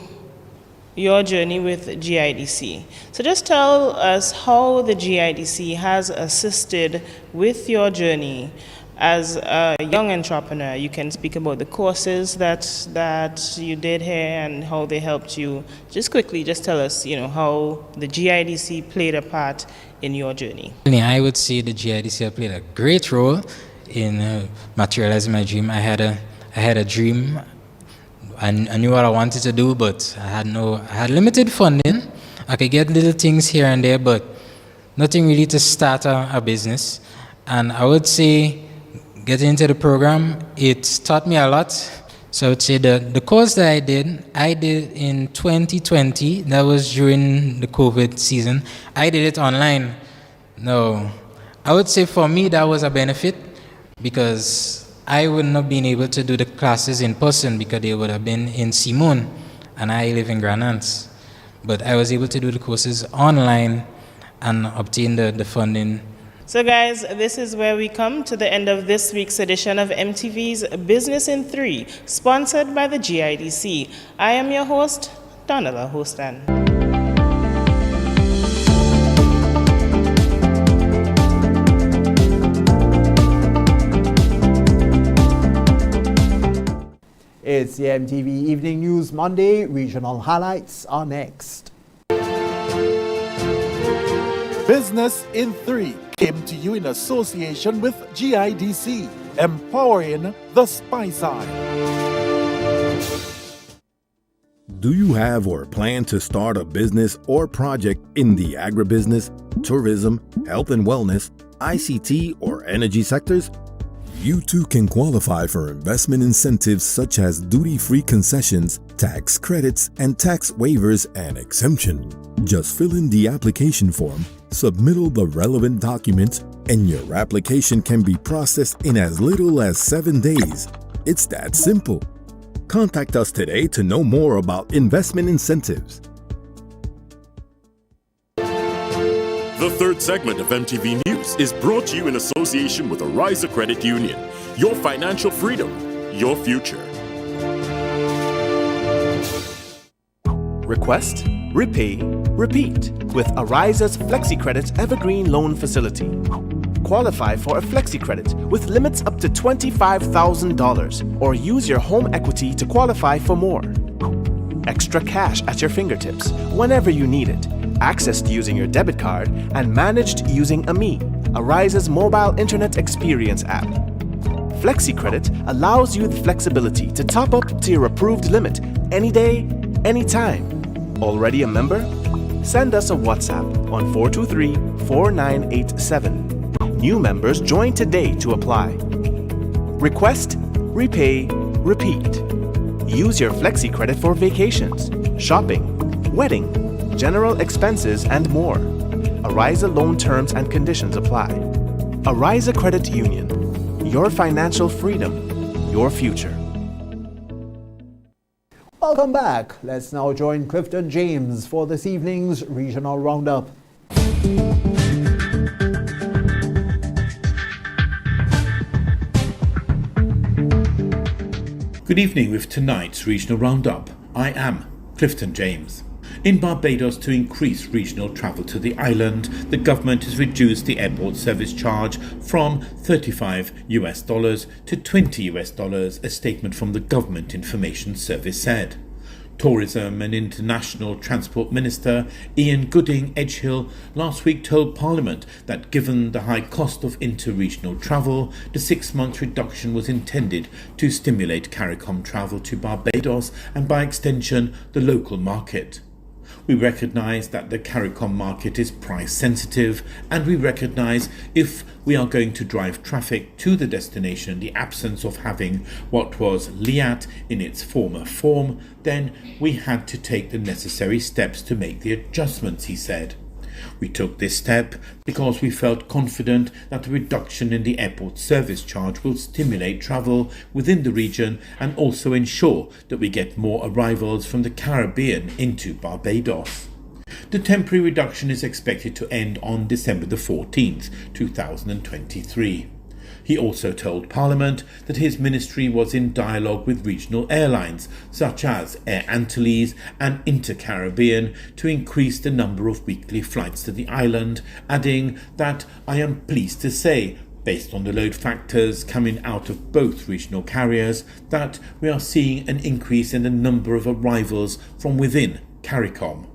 your journey with GIDC. So just tell us how the GIDC has assisted with your journey as a young entrepreneur. You can speak about the courses that you did here and how they helped you. Just quickly, just tell us, how the GIDC played a part in your journey. I would say the GIDC played a great role in materializing my dream. I had a dream. I knew what I wanted to do, but I had limited funding. I could get little things here and there, but nothing really to start a business. And I would say getting into the program, it taught me a lot. So I would say the course that I did in 2020. That was during the COVID season. I did it online. No, I would say for me that was a benefit, because I would not have been able to do the classes in person because they would have been in Simone, and I live in Grand Anse. But I was able to do the courses online and obtain the funding. So guys, this is where we come to the end of this week's edition of MTV's Business in 3, sponsored by the GIDC. I am your host, Donella Hostin. It's the MTV Evening News Monday. Regional highlights are next. Business in 3 came to you in association with GIDC, empowering the Spice Isle. Do you have or plan to start a business or project in the agribusiness, tourism, health and wellness, ICT, or energy sectors? You too can qualify for investment incentives such as duty-free concessions, tax credits, and tax waivers and exemption. Just fill in the application form, submit all the relevant documents, and your application can be processed in as little as 7 days. It's that simple. Contact us today to know more about investment incentives. The third segment of MTV News is brought to you in association with Ariza Credit Union. Your financial freedom, your future. Request, repay, repeat with Ariza's FlexiCredit Evergreen Loan Facility. qualify for a flexi credit with limits up to $25,000 or use your home equity to qualify for more. Extra cash at your fingertips whenever you need it, accessed using your debit card and managed using AMI, Arise's mobile internet experience app. Flexi Credit allows you the flexibility to top up to your approved limit any day, anytime. Already a member? Send us a WhatsApp on 423-4987. New members join today to apply. Request, repay, repeat. Use your Flexi Credit for vacations, shopping, wedding, general expenses, and more. Arise loan terms and conditions apply. Arise Credit Union. Your financial freedom, your future. Welcome back. Let's now join Clifton James for this evening's Regional Roundup. Good evening with tonight's Regional Roundup. I am Clifton James. In Barbados, to increase regional travel to the island, the government has reduced the airport service charge from $35 to $20, a statement from the Government Information Service said. Tourism and International Transport Minister Ian Gooding Edgehill last week told Parliament that given the high cost of inter-regional travel, the 6-month reduction was intended to stimulate CARICOM travel to Barbados and by extension the local market. We recognise that the CARICOM market is price sensitive, and we recognise if we are going to drive traffic to the destination in the absence of having what was LIAT in its former form, then we had to take the necessary steps to make the adjustments, he said. We took this step because we felt confident that the reduction in the airport service charge will stimulate travel within the region and also ensure that we get more arrivals from the Caribbean into Barbados. The temporary reduction is expected to end on December the 14th, 2023. He also told Parliament that his ministry was in dialogue with regional airlines such as Air Antilles and Inter-Caribbean to increase the number of weekly flights to the island, adding that I am pleased to say, based on the load factors coming out of both regional carriers, that we are seeing an increase in the number of arrivals from within CARICOM.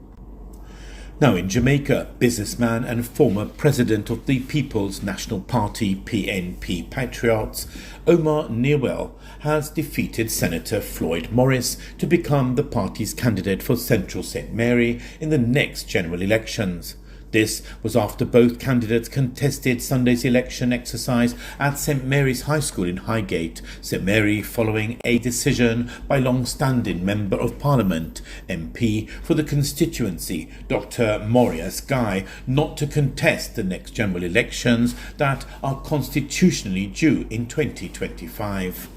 Now in Jamaica, businessman and former president of the People's National Party PNP Patriots, Omar Newell, has defeated Senator Floyd Morris to become the party's candidate for Central St. Mary in the next general elections. This was after both candidates contested Sunday's election exercise at St. Mary's High School in Highgate, St. Mary following a decision by long-standing Member of Parliament, MP for the constituency, Dr. Maurice Guy, not to contest the next general elections that are constitutionally due in 2025.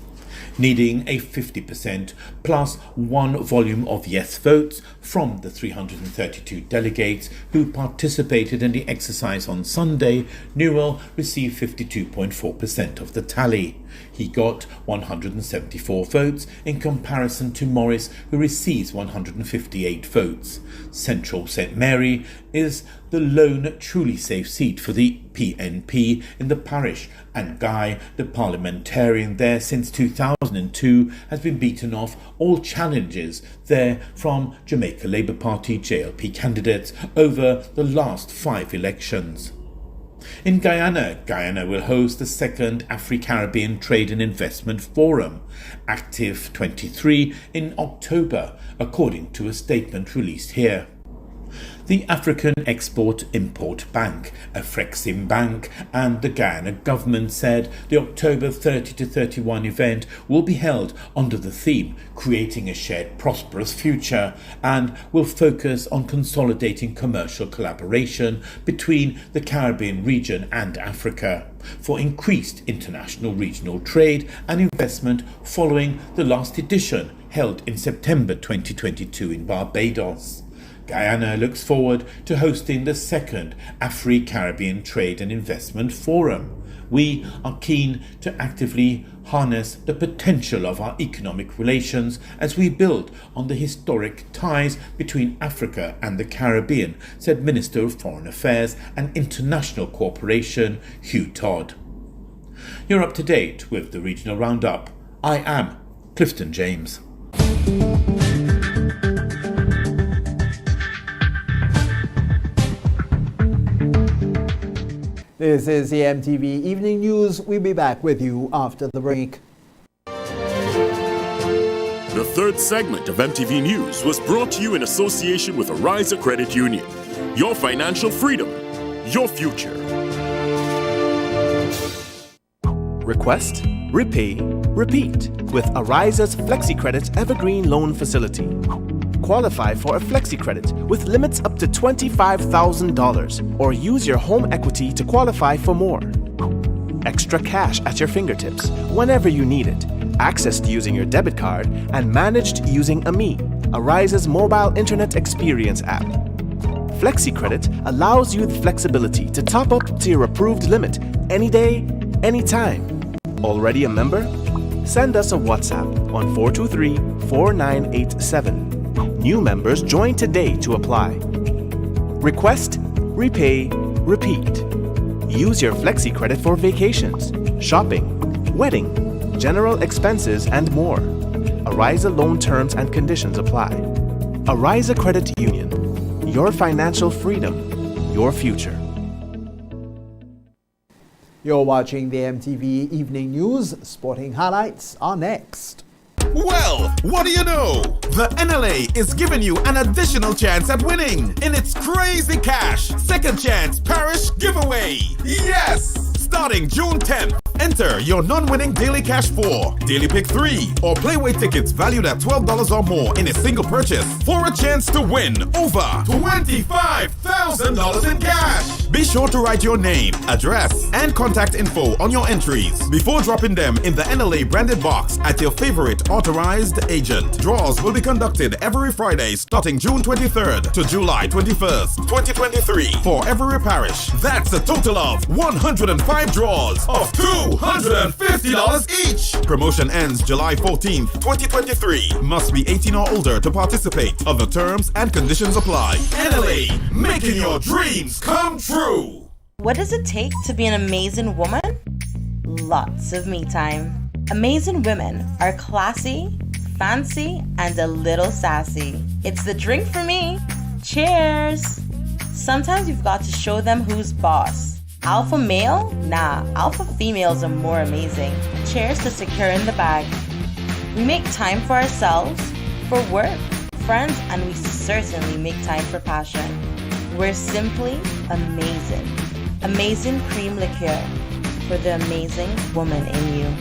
Needing a 50% plus one volume of yes votes from the 332 delegates who participated in the exercise on Sunday, Newell received 52.4% of the tally. He got 174 votes in comparison to Morris, who receives 158 votes. Central St. Mary is the lone truly safe seat for the PNP in the parish, and Guy, the parliamentarian there since 2002, has been beaten off all challenges there from Jamaica Labour Party JLP candidates over the last 5 elections. In Guyana, Guyana will host the second Afro-Caribbean Trade and Investment Forum, Active 23, in October, according to a statement released here. The African Export-Import Bank, Afrexim Bank, and the Guyana government said the October 30 to 31 event will be held under the theme Creating a Shared Prosperous Future and will focus on consolidating commercial collaboration between the Caribbean region and Africa for increased international regional trade and investment following the last edition held in September 2022 in Barbados. Guyana looks forward to hosting the second Afro-Caribbean Trade and Investment Forum, we are keen to actively harness the potential of our economic relations as we build on the historic ties between Africa and the Caribbean, said Minister of Foreign Affairs and International Cooperation, Hugh Todd. You're up to date with the Regional Roundup. I am Clifton James. This is the MTV Evening News. We'll be back with you after the break. The third segment of MTV News was brought to you in association with Arise Credit Union. Your financial freedom, your future. Request, repay, repeat with Ariza's FlexiCredit Evergreen Loan Facility. Qualify for a FlexiCredit with limits up to $25,000 or use your home equity to qualify for more. Extra cash at your fingertips whenever you need it, accessed using your debit card and managed using AMI, Ariza's mobile internet experience app. FlexiCredit allows you the flexibility to top up to your approved limit any day, anytime. Already a member? Send us a WhatsApp on 423-4987. New members join today to apply. Request, repay, repeat. Use your FlexiCredit for vacations, shopping, wedding, general expenses, and more. Ariza loan terms and conditions apply. Ariza Credit Union. Your financial freedom, your future. You're watching the MTV Evening News. Sporting highlights are next. Well, what do you know? The NLA is giving you an additional chance at winning in its Crazy Cash Second Chance Parish Giveaway. Yes! Starting June 10th, enter your non-winning Daily Cash 4, Daily Pick 3, or Playway tickets valued at $12 or more in a single purchase for a chance to win over $25,000 in cash. Be sure to write your name, address, and contact info on your entries before dropping them in the NLA branded box at your favorite authorized agent. Draws will be conducted every Friday starting June 23rd to July 21st, 2023 for every parish. That's a total of 105 draws of $250 each. Promotion ends July 14th, 2023. Must be 18 or older to participate. Other terms and conditions apply. NLA, making your dreams come true. What does it take to be an amazing woman? Lots of me time. Amazing women are classy, fancy, and a little sassy. It's the drink for me. Cheers! Sometimes you've got to show them who's boss. Alpha male? Nah, alpha females are more amazing. Cheers to securing the bag. We make time for ourselves, for work, friends, and we certainly make time for passion. We're simply amazing. Amazing cream liqueur for the amazing woman in you.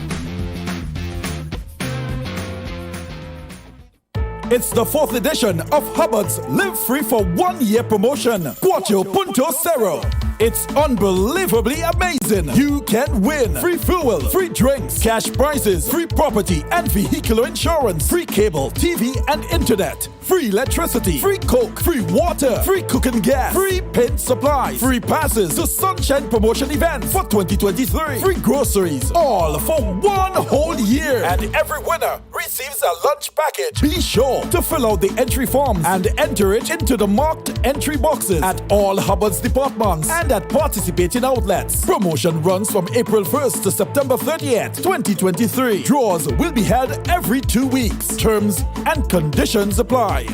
It's the 4th edition of Hubbard's Live Free for 1 year promotion. Cuatro Punto Cero. It's unbelievably amazing. You can win free fuel, free drinks, cash prizes, free property and vehicular insurance, free cable, TV and internet, free electricity, free coke, free water, free cooking gas, free paint supplies, free passes to Sunshine Promotion event for 2023, free groceries, all for 1 whole year. And every winner receives a lunch package. Be sure to fill out the entry forms and enter it into the marked entry boxes at all Hubbard's departments and at participating outlets. Promotion runs from April 1st to September 30th, 2023. Draws will be held every 2 weeks. Terms and conditions apply.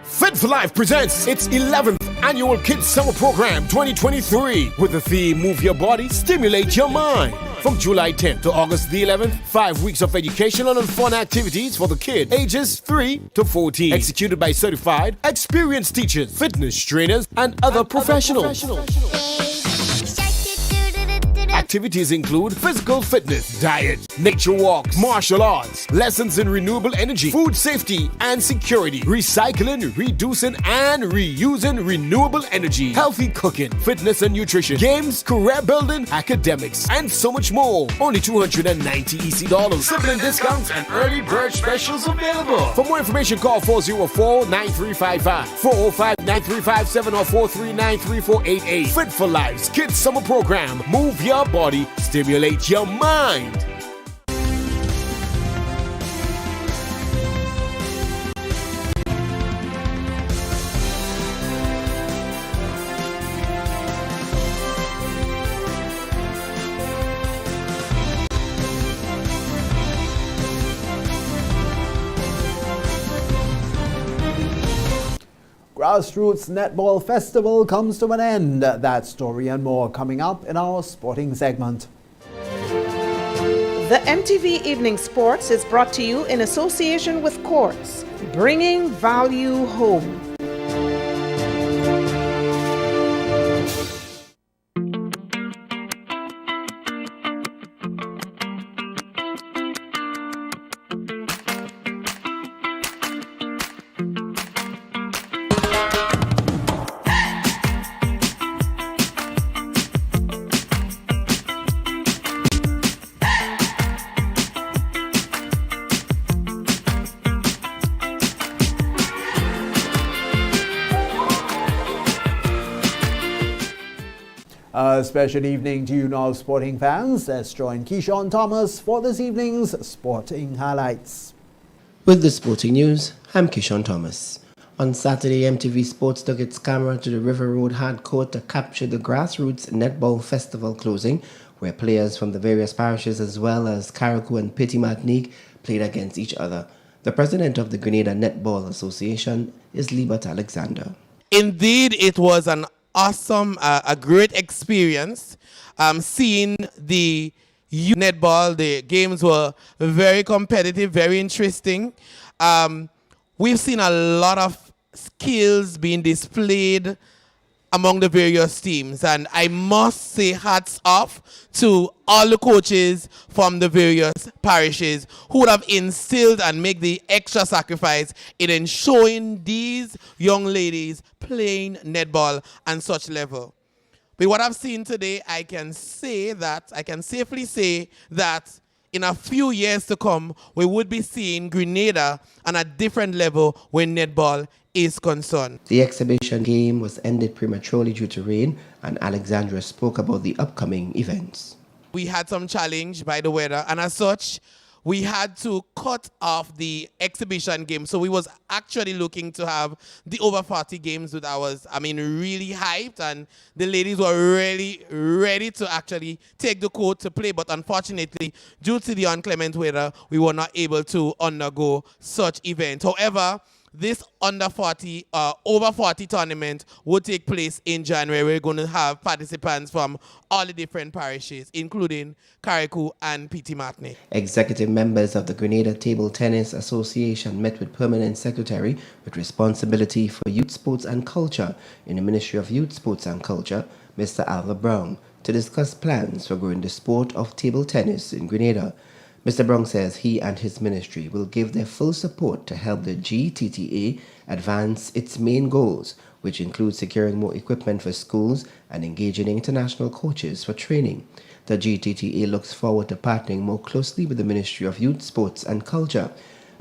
Fit for Life presents its 11th annual Kids Summer Program 2023 with the theme Move Your Body, Stimulate Your Mind. From July 10th to August the 11th, 5 weeks of educational and fun activities for the kids ages 3 to 14. Executed by certified, experienced teachers, fitness trainers, and other professionals. activities include physical fitness, diet, nature walks, martial arts, lessons in renewable energy, food safety and security, recycling, reducing and reusing renewable energy, healthy cooking, fitness and nutrition, games, career building, academics, and so much more. Only $290 EC. Sibling discounts and early bird specials available. For more information, call 404-9355, 405-9357 or 439-3488. Fit for Life's Kids Summer Program. Move your body, stimulate your mind. Grassroots Netball Festival comes to an end. That story and more coming up in our sporting segment. The MTV Evening Sports is brought to you in association with Courts, bringing value home. A special evening to you now, sporting fans. Let's join Keyshawn Thomas for this evening's sporting highlights. With the sporting news, I'm Keyshawn Thomas. On Saturday, MTV Sports took its camera to the River Road Hard Court to capture the Grassroots Netball Festival closing, where players from the various parishes as well as Carriacou and Petit Martinique played against each other. The president of the Grenada Netball Association is Libert Alexander. Indeed, it was an awesome, a great experience. Seeing the youth netball, the games were very competitive, very interesting. We've seen a lot of skills being displayed among the various teams, and I must say hats off to all the coaches from the various parishes who would have instilled and make the extra sacrifice in ensuring these young ladies playing netball on such level. With what I've seen today, I can safely say that in a few years to come, we would be seeing Grenada on a different level when netball is concerned. The exhibition game was ended prematurely due to rain, and Alexandra spoke about the upcoming events. We had some challenge by the weather, and as such, we had to cut off the exhibition game. So we was actually looking to have the over 40 games with ours. Really hyped, and the ladies were really ready to actually take the court to play. But unfortunately, due to the inclement weather, we were not able to undergo such event. However, this over 40 tournament will take place in January. We're going to have participants from all the different parishes, including Carriacou and Petit Martinique. Executive members of the Grenada Table Tennis Association met with Permanent Secretary with responsibility for youth sports and culture in the Ministry of Youth Sports and Culture, Mr. Alva Brown, to discuss plans for growing the sport of table tennis in Grenada. Mr. Brown says he and his ministry will give their full support to help the GTTA advance its main goals, which include securing more equipment for schools and engaging international coaches for training. The GTTA looks forward to partnering more closely with the Ministry of Youth, Sports and Culture.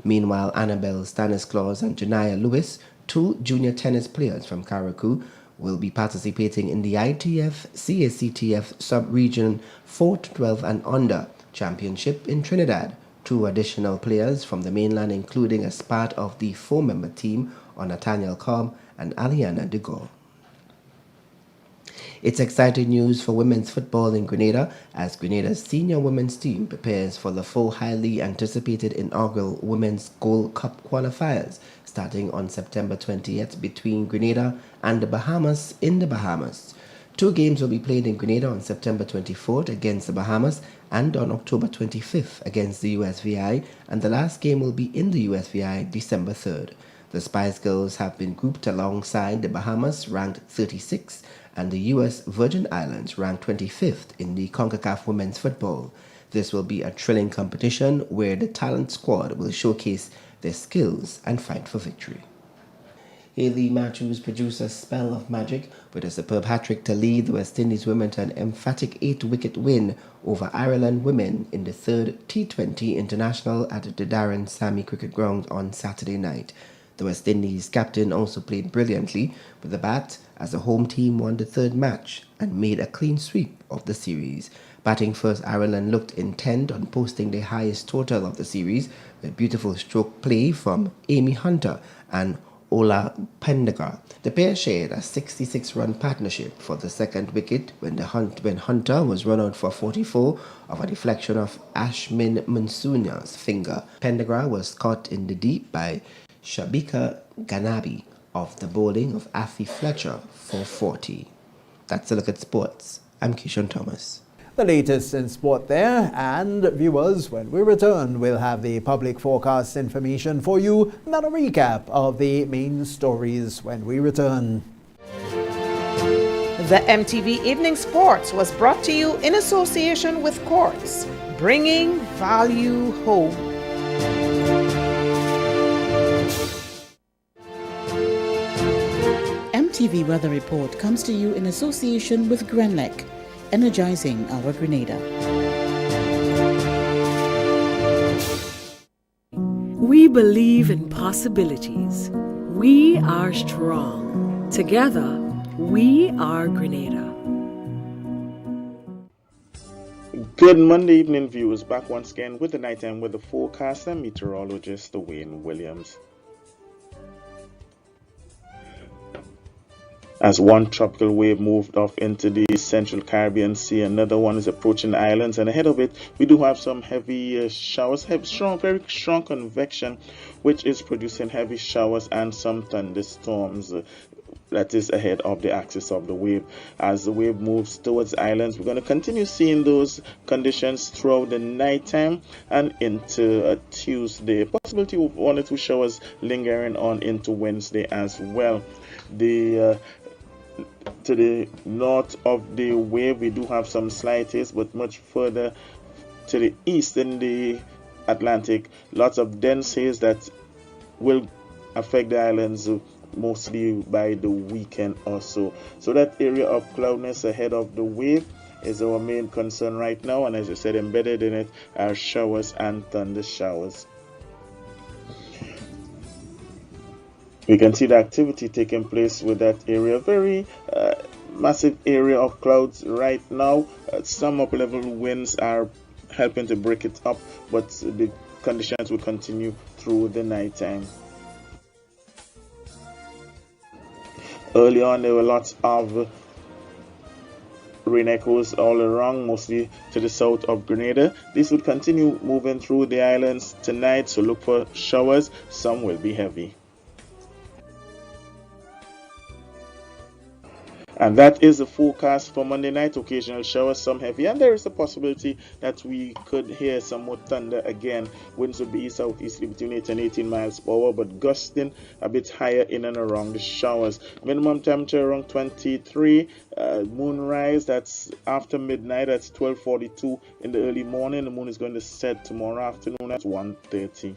Meanwhile, Annabelle Stanisclaus and Janaya Lewis, two junior tennis players from Carriacou, will be participating in the ITF CACTF Sub-Region 4 to 12 and under Championship in Trinidad. Two additional players from the mainland, including as part of the 4-member team, are Nathaniel Cobb and Aliana de Gore. It's exciting news for women's football in Grenada as Grenada's senior women's team prepares for the 4 highly anticipated inaugural Women's Gold Cup qualifiers starting on September 20th between Grenada and the Bahamas in the Bahamas. 2 games will be played in Grenada on September 24th against the Bahamas and on October 25th against the USVI, and the last game will be in the USVI December 3rd. The Spice Girls have been grouped alongside the Bahamas, ranked 36, and the U.S. Virgin Islands ranked 25th in the CONCACAF Women's Football. This will be a thrilling competition where the talent squad will showcase their skills and fight for victory. Haley Matthews produced a spell of magic with a superb hat-trick to lead the West Indies women to an emphatic 8-wicket win over Ireland women in the third T20 International at the Darren Sammy Cricket Ground on Saturday night. The West Indies captain also played brilliantly with the bat as the home team won the third match and made a clean sweep of the series. Batting first, Ireland looked intent on posting the highest total of the series with beautiful stroke play from Amy Hunter and Ola Pendergrass. The pair shared a 66-run partnership for the second wicket when Hunter was run out for 44 of a deflection of Ashmin Mansuna's finger. Pendergrass was caught in the deep by Shabika Ganabi off the bowling of Afi Fletcher for 40. That's a look at sports. I'm Keishon Thomas. The latest in sport there, and viewers, when we return, we'll have the public forecast information for you, and then a recap of the main stories when we return. The MTV Evening Sports was brought to you in association with Quartz, bringing value home. MTV Weather Report comes to you in association with Grenlec, energizing our Grenada. We believe in possibilities. We are strong. Together, we are Grenada. Good Monday evening, viewers. Back once again with the nighttime weather forecast and meteorologist Wayne Williams. As one tropical wave moved off into the central Caribbean Sea, another one is approaching the islands, and ahead of it we do have some heavy showers, very strong convection, which is producing heavy showers and some thunderstorms. That is ahead of the axis of the wave. As the wave moves towards the islands, we're going to continue seeing those conditions throughout the nighttime and into Tuesday. Possibility of 1 or 2 showers lingering on into Wednesday as well. To the north of the wave, we do have some slight haze, but much further to the east in the Atlantic, lots of dense haze that will affect the islands mostly by the weekend or so. So that area of cloudness ahead of the wave is our main concern right now, and as I said, embedded in it are showers and thunder showers. We can see the activity taking place with that area. Very massive area of clouds right now. Some up-level winds are helping to break it up, but the conditions will continue through the nighttime. Early on, there were lots of rain echoes all around, mostly to the south of Grenada. This would continue moving through the islands tonight, so look for showers. Some will be heavy. And that is the forecast for Monday night. Occasional showers, some heavy, and there is a possibility that we could hear some more thunder again. Winds would be southeasterly between 8 and 18 miles per hour, but gusting a bit higher in and around the showers. Minimum temperature around 23. Moonrise, that's after midnight, that's 12:42 in the early morning. The moon is going to set tomorrow afternoon at 1:30.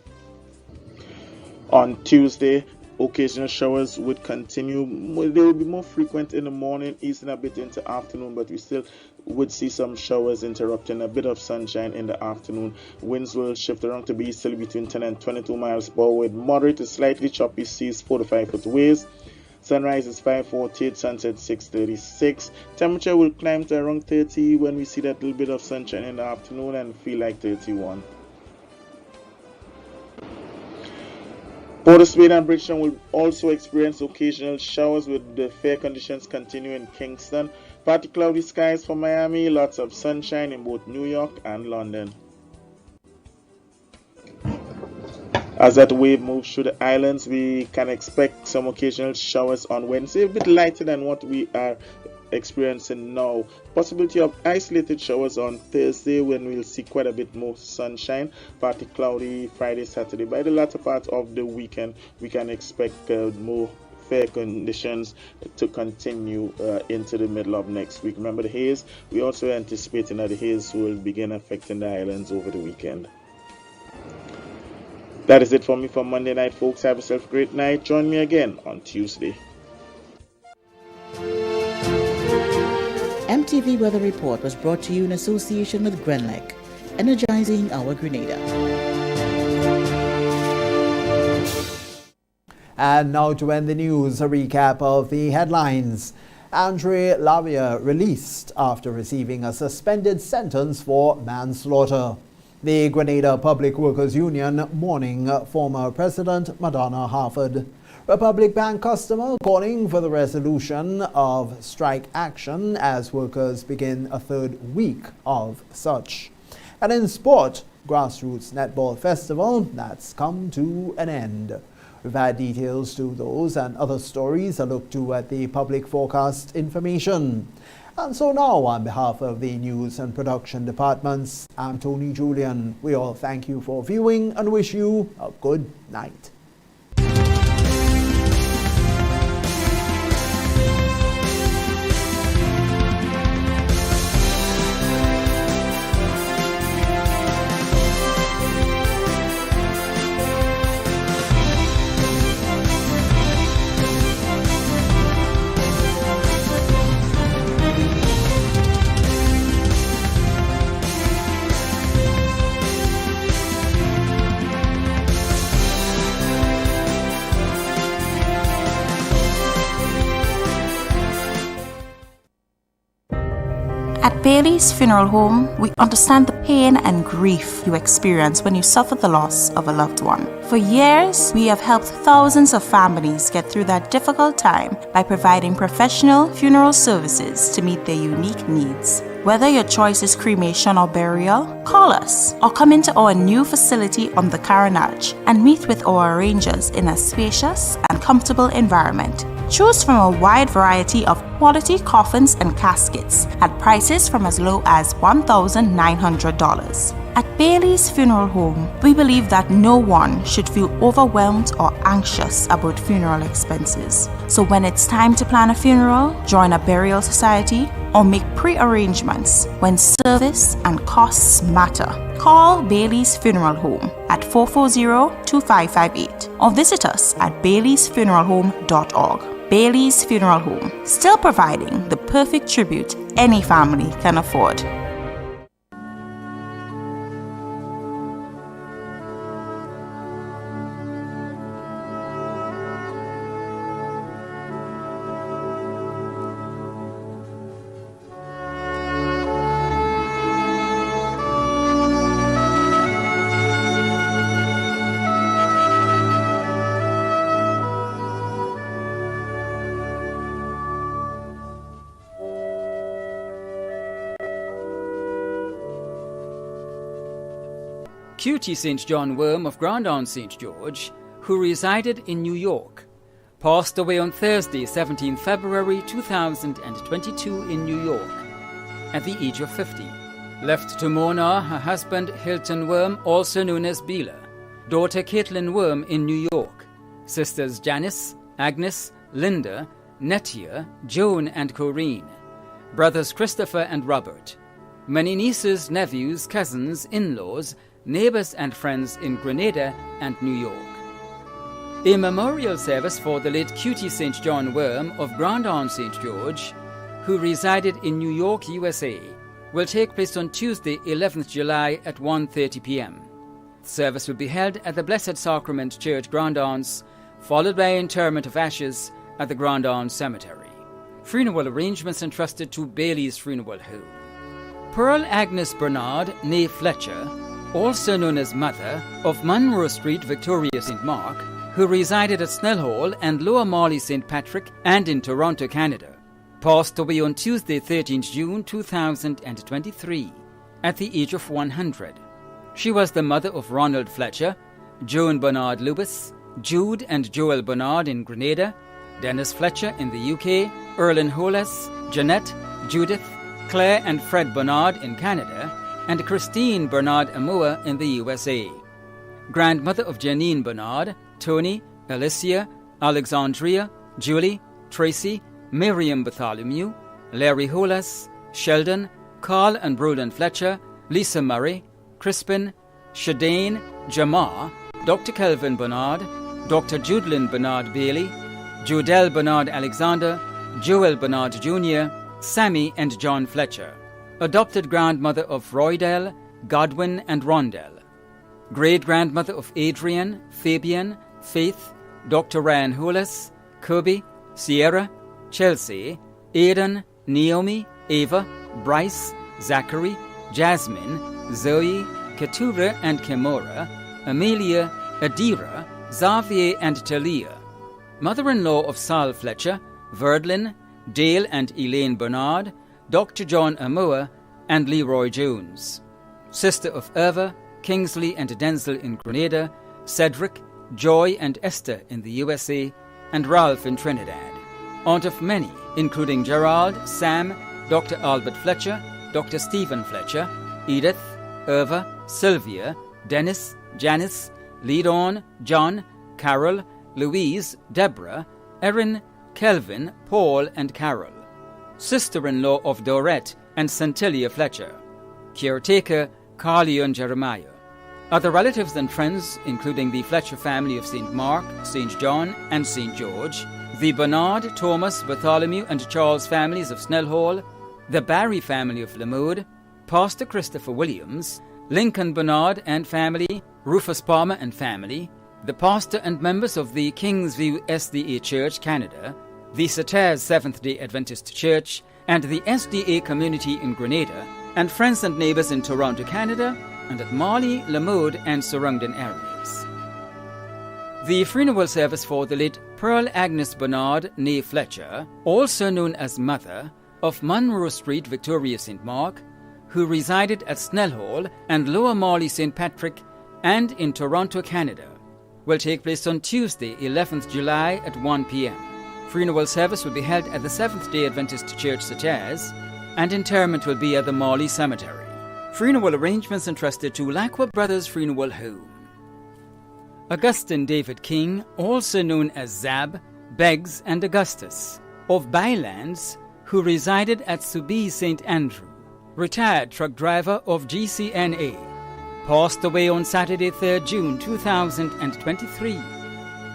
On Tuesday, occasional showers would continue. They will be more frequent in the morning, easing a bit into afternoon, but we still would see some showers interrupting a bit of sunshine in the afternoon. Winds will shift around to be easterly between 10 and 22 miles per hour with moderate to slightly choppy seas, 4 to 5 foot waves. Sunrise is 5:48, sunset 6:36. Temperature will climb to around 30 when we see that little bit of sunshine in the afternoon and feel like 31. Port of Spain and Bridgetown will also experience occasional showers with the fair conditions continuing in Kingston. Partly cloudy skies for Miami, lots of sunshine in both New York and London. As that wave moves through the islands, we can expect some occasional showers on Wednesday, a bit lighter than what we are experiencing now. Possibility of isolated showers on Thursday when we'll see quite a bit more sunshine. Partly cloudy Friday, Saturday. By the latter part of the weekend, we can expect more fair conditions to continue into the middle of next week. Remember the haze? We're also anticipating that the haze will begin affecting the islands over the weekend. That is it for me for Monday night, folks. Have yourself a great night. Join me again on Tuesday. MTV Weather Report was brought to you in association with Grenlec, energizing our Grenada. And now to end the news, a recap of the headlines. Andre Lavia released after receiving a suspended sentence for manslaughter. The Grenada Public Workers Union mourning former President Madonna Harford. Republic Bank customer calling for the resolution of strike action as workers begin a third week of such. And in sport, Grassroots Netball Festival, that's come to an end. We've had details to those and other stories a look to at the public forecast information. And so now, on behalf of the news and production departments, I'm Tony Julian. We all thank you for viewing and wish you a good night. At Bailey's Funeral Home, we understand the pain and grief you experience when you suffer the loss of a loved one. For years, we have helped thousands of families get through that difficult time by providing professional funeral services to meet their unique needs. Whether your choice is cremation or burial, call us or come into our new facility on the Carenage and meet with our arrangers in a spacious and comfortable environment. Choose from a wide variety of quality coffins and caskets at prices from as low as $1,900. At Bailey's Funeral Home, we believe that no one should feel overwhelmed or anxious about funeral expenses. So when it's time to plan a funeral, join a burial society, or make pre-arrangements when service and costs matter, call Bailey's Funeral Home at 440-2558 or visit us at baileysfuneralhome.org. Bailey's Funeral Home, still providing the perfect tribute any family can afford. QT St. John Worm of Grandon St. George, who resided in New York, passed away on Thursday, 17 February 2022 in New York, at the age of 50. Left to Mona, her husband Hilton Worm, also known as Beela, daughter Caitlin Worm in New York, sisters Janice, Agnes, Linda, Nettia, Joan and Corrine, brothers Christopher and Robert, many nieces, nephews, cousins, in-laws, neighbors and friends in Grenada and New York. A memorial service for the late QT St. John Worm of Grandon St. George, who resided in New York, USA, will take place on Tuesday, 11th July at 1:30 p.m. The service will be held at the Blessed Sacrament Church, Grandons, followed by interment of ashes at the Grandon Cemetery. Funeral arrangements entrusted to Bailey's Funeral Home. Pearl Agnes Bernard, née Fletcher, also known as Mother, of Monroe Street, Victoria, St. Mark, who resided at Snell Hall and Lower Morley, St. Patrick, and in Toronto, Canada, passed away on Tuesday, 13th June 2023, at the age of 100. She was the mother of Ronald Fletcher, Joan Bernard Lewis, Jude and Joel Bernard in Grenada, Dennis Fletcher in the UK, Erlyn Hollis, Jeanette, Judith, Claire and Fred Bernard in Canada, and Christine Bernard Amoa in the USA. Grandmother of Janine Bernard, Tony, Alicia, Alexandria, Julie, Tracy, Miriam Bartholomew, Larry Holas, Sheldon, Carl and Roland Fletcher, Lisa Murray, Crispin, Shadane, Jamar, Dr. Kelvin Bernard, Dr. Judelyn Bernard Bailey, Judel Bernard Alexander, Joel Bernard Jr., Sammy and John Fletcher. Adopted grandmother of Roydell, Godwin and Rondell. Great-grandmother of Adrian, Fabian, Faith, Dr. Ryan Hollis, Kirby, Sierra, Chelsea, Aidan, Naomi, Ava, Bryce, Zachary, Jasmine, Zoe, Keturah and Kimora, Amelia, Adira, Xavier and Talia. Mother-in-law of Sal Fletcher, Verdlin, Dale and Elaine Bernard, Dr. John Amoa, and Leroy Jones. Sister of Eva, Kingsley and Denzel in Grenada, Cedric, Joy and Esther in the USA, and Ralph in Trinidad. Aunt of many, including Gerald, Sam, Dr. Albert Fletcher, Dr. Stephen Fletcher, Edith, Eva, Sylvia, Dennis, Janice, Leadon, John, Carol, Louise, Deborah, Erin, Kelvin, Paul, and Carol. Sister-in-law of Dorette and Centillia Fletcher. Caretaker, Carleon Jeremiah. Other relatives and friends, including the Fletcher family of St. Mark, St. John, and St. George, the Bernard, Thomas, Bartholomew, and Charles families of Snell Hall, the Barry family of Lamode, Pastor Christopher Williams, Lincoln Bernard and family, Rufus Palmer and family, the pastor and members of the Kingsview SDA Church, Canada, the Satires Seventh-day Adventist Church, and the SDA community in Grenada, and friends and neighbors in Toronto, Canada, and at Marley, Lamode, and surrounding areas. The funeral service for the late Pearl Agnes Bernard née Fletcher, also known as Mother, of Monroe Street, Victoria, St. Mark, who resided at Snell Hall and Lower Marley, St. Patrick, and in Toronto, Canada, will take place on Tuesday, 11th July at 1 p.m. Funeral service will be held at the Seventh-day Adventist Church, Satires, and interment will be at the Marley Cemetery. Funeral arrangements entrusted to Lacqua Brothers Funeral Home. Augustine David King, also known as Zab, Beggs, and Augustus, of Bylands, who resided at Subi St. Andrew, retired truck driver of GCNA, passed away on Saturday, 3rd June 2023,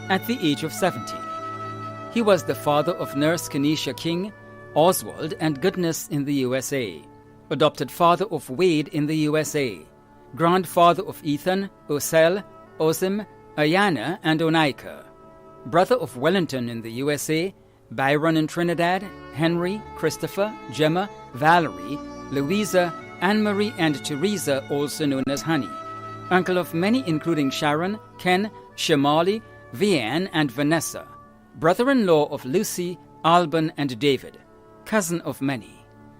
at the age of 70. He was the father of nurse Kenesha King, Oswald, and Goodness in the USA, adopted father of Wade in the USA, grandfather of Ethan, Osel, Osim, Ayana, and Onika, brother of Wellington in the USA, Byron in Trinidad, Henry, Christopher, Gemma, Valerie, Louisa, Anne-Marie, and Teresa, also known as Honey, uncle of many including Sharon, Ken, Shamali, Vianne, and Vanessa, brother-in-law of Lucy, Alban, and David, cousin of many.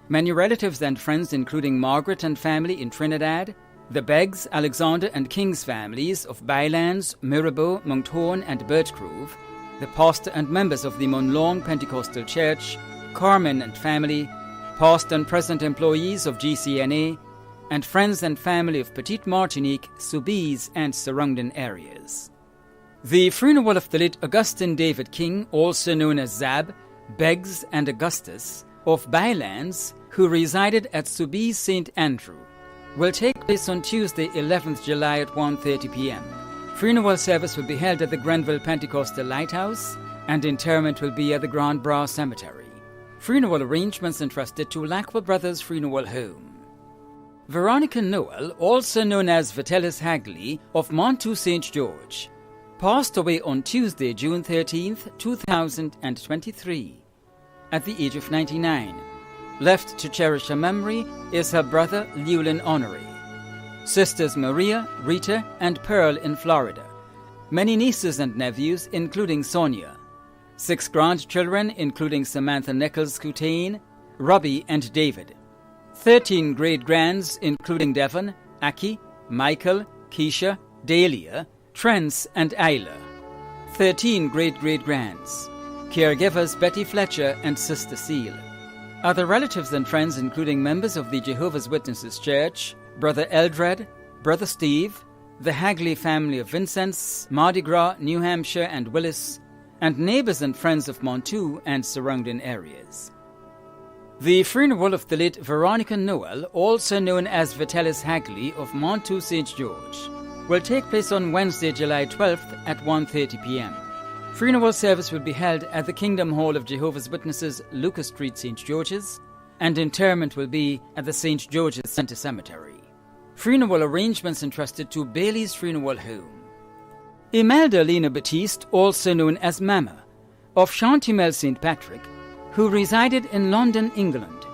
Many relatives and friends including Margaret and family in Trinidad, the Beggs, Alexander, and King's families of Bylands, Mirabeau, Monthorn, and Birchgrove, the pastor and members of the Monlong Pentecostal Church, Carmen and family, past and present employees of GCNA, and friends and family of Petite Martinique, Soubise, and surrounding areas. The funeral of the late Augustine David King, also known as Zab, Beggs, and Augustus, of Bylands, who resided at Soubise St. Andrew, will take place on Tuesday, 11th July at 1:30 p.m. Funeral service will be held at the Grenville Pentecostal Lighthouse, and interment will be at the Grand Bras Cemetery. Funeral arrangements entrusted to Lacqua Brothers Funeral Home. Veronica Noel, also known as Vitellis Hagley, of Montu St. George, passed away on Tuesday, June 13th, 2023, at the age of 99. Left to cherish her memory is her brother, Llewellyn Honoré, sisters Maria, Rita, and Pearl in Florida, many nieces and nephews, including Sonia, 6 grandchildren, including Samantha Nichols Coutain, Robbie, and David, 13 great-grands, including Devon, Aki, Michael, Keisha, Dahlia, Trents, and Isla, 13 great-great-grands, caregivers Betty Fletcher and Sister Seal. Other relatives and friends including members of the Jehovah's Witnesses Church, Brother Eldred, Brother Steve, the Hagley family of Vincents, Mardi Gras, New Hampshire, and Willis, and neighbours and friends of Montu and surrounding areas. The funeral of the late Veronica Noel, also known as Vitalis Hagley of Montu St. George, will take place on Wednesday, July 12th at 1:30 p.m. Funeral service will be held at the Kingdom Hall of Jehovah's Witnesses, Lucas Street, St. George's, and interment will be at the St. George's Centre Cemetery. Funeral arrangements entrusted to Bailey's Funeral Home. Imelda Lena Batiste, also known as Mama, of Chantimel St. Patrick, who resided in London, England,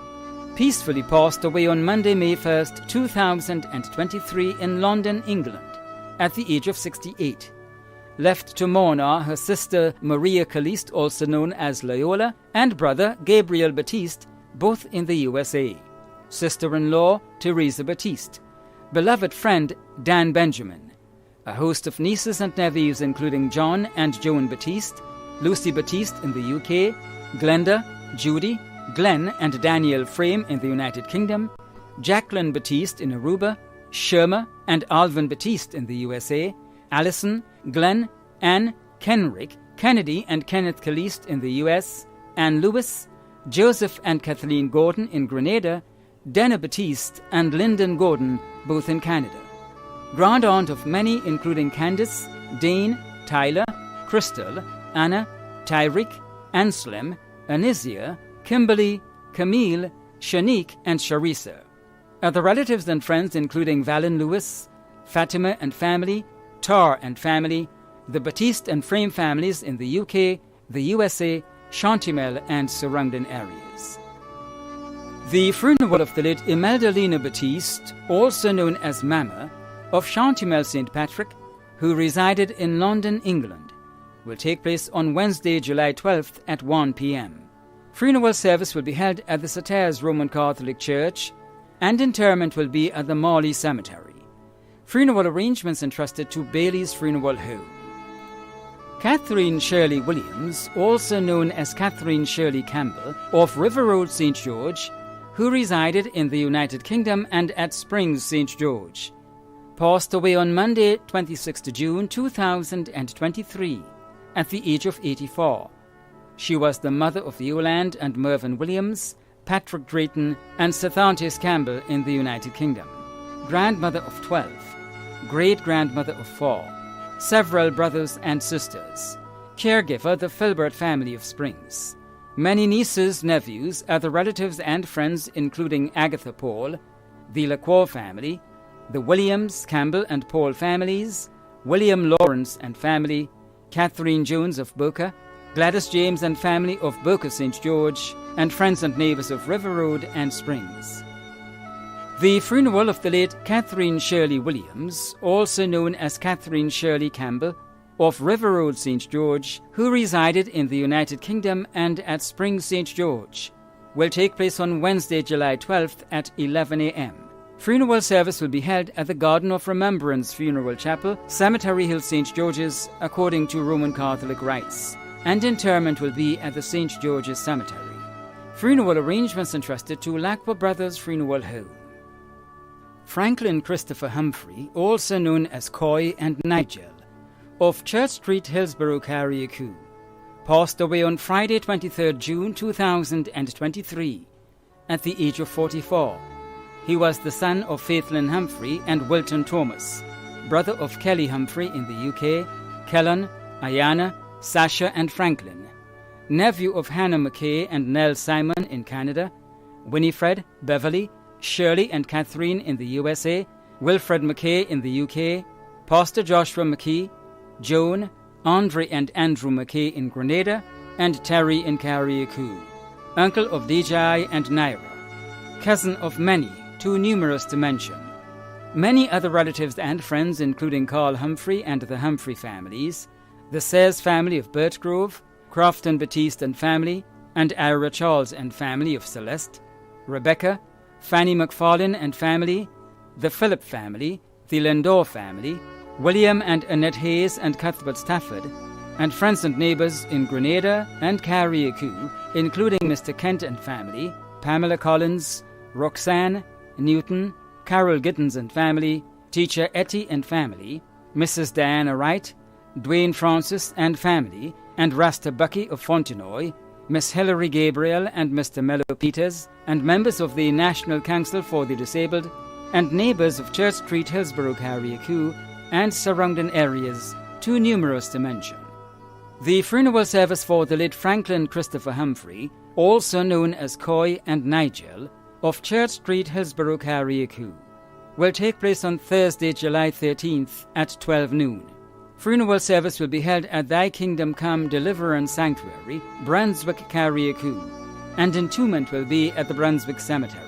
peacefully passed away on Monday, May 1st, 2023 in London, England, at the age of 68. Left to mourn are her sister Maria Caliste, also known as Loyola, and brother Gabriel Batiste, both in the USA, sister-in-law Teresa Batiste, beloved friend Dan Benjamin, a host of nieces and nephews including John and Joan Batiste, Lucy Batiste in the UK, Glenda, Judy, Glenn and Daniel Frame in the United Kingdom, Jacqueline Batiste in Aruba, Sherma and Alvin Batiste in the USA, Allison, Glenn, Ann, Kenrick, Kennedy and Kenneth Caliste in the US, Ann Lewis, Joseph and Kathleen Gordon in Grenada, Dana Batiste and Lyndon Gordon, both in Canada. Grand aunt of many including Candice, Dane, Tyler, Crystal, Anna, Tyrick, Anselm, Anisia, Kimberly, Camille, Shanique and Sharissa. Other relatives and friends including Valen Lewis, Fatima and family, Tar and family, the Batiste and Frame families in the UK, the USA, Chantimel and surrounding areas. The funeral of the late Imelda Lena Batiste, also known as Mama, of Chantimel St. Patrick, who resided in London, England, will take place on Wednesday, July 12th at 1 p.m. Funeral service will be held at the Satires Roman Catholic Church, and interment will be at the Morley Cemetery. Funeral arrangements entrusted to Bailey's Funeral Home. Catherine Shirley Williams, also known as Catherine Shirley Campbell, of River Road, St. George, who resided in the United Kingdom and at Springs, St. George, passed away on Monday, 26 June 2023, at the age of 84. She was the mother of Yolande and Mervyn Williams, Patrick Drayton, and Sethantes Campbell in the United Kingdom, grandmother of 12, great-grandmother of 4, several brothers and sisters, caregiver the Filbert family of Springs, many nieces, nephews, other relatives and friends including Agatha Paul, the Lacroix family, the Williams, Campbell and Paul families, William Lawrence and family, Catherine Jones of Boca, Gladys James and family of Boca St. George, and friends and neighbours of River Road and Springs. The funeral of the late Catherine Shirley Williams, also known as Catherine Shirley Campbell, of River Road, St. George, who resided in the United Kingdom and at Springs, St. George, will take place on Wednesday, July 12th at 11 a.m. Funeral service will be held at the Garden of Remembrance Funeral Chapel, Cemetery Hill, St. George's, according to Roman Catholic rites, and interment will be at the St. George's Cemetery. Funeral arrangements entrusted to Lacqua Brothers Funeral Home. Franklin Christopher Humphrey, also known as Coy and Nigel, of Church Street, Hillsborough, Carriacou, passed away on Friday, 23 June 2023, at the age of 44. He was the son of Faithlin Humphrey and Wilton Thomas, brother of Kelly Humphrey in the UK, Kellen, Ayana, Sasha and Franklin, nephew of Hannah McKay and Nell Simon in Canada, Winifred, Beverly, Shirley and Catherine in the USA, Wilfred McKay in the UK, Pastor Joshua McKee, Joan, Andre and Andrew McKay in Grenada, and Terry in Carriacou, uncle of DJ and Naira, cousin of many, too numerous to mention. Many other relatives and friends including Carl Humphrey and the Humphrey families, the Sayers family of Birchgrove, Crofton Batiste and family, and Ira Charles and family of Celeste, Rebecca, Fanny McFarlane and family, the Phillip family, the Lindor family, William and Annette Hayes and Cuthbert Stafford, and friends and neighbours in Grenada and Carriacou, including Mr. Kent and family, Pamela Collins, Roxanne, Newton, Carol Gittins and family, teacher Etty and family, Mrs. Diana Wright, Dwayne Francis and family, and Rasta Bucky of Fontenoy, Miss Hilary Gabriel and Mr. Mello Peters, and members of the National Council for the Disabled, and neighbours of Church Street, Hillsborough, Carriacou, and surrounding areas, too numerous to mention. The funeral service for the late Franklin Christopher Humphrey, also known as Coy and Nigel, of Church Street, Hillsborough, Carriacou, will take place on Thursday, July 13th at 12 noon. Funeral service will be held at Thy Kingdom Come Deliverance Sanctuary, Brunswick, Carriacou, and entombment will be at the Brunswick Cemetery.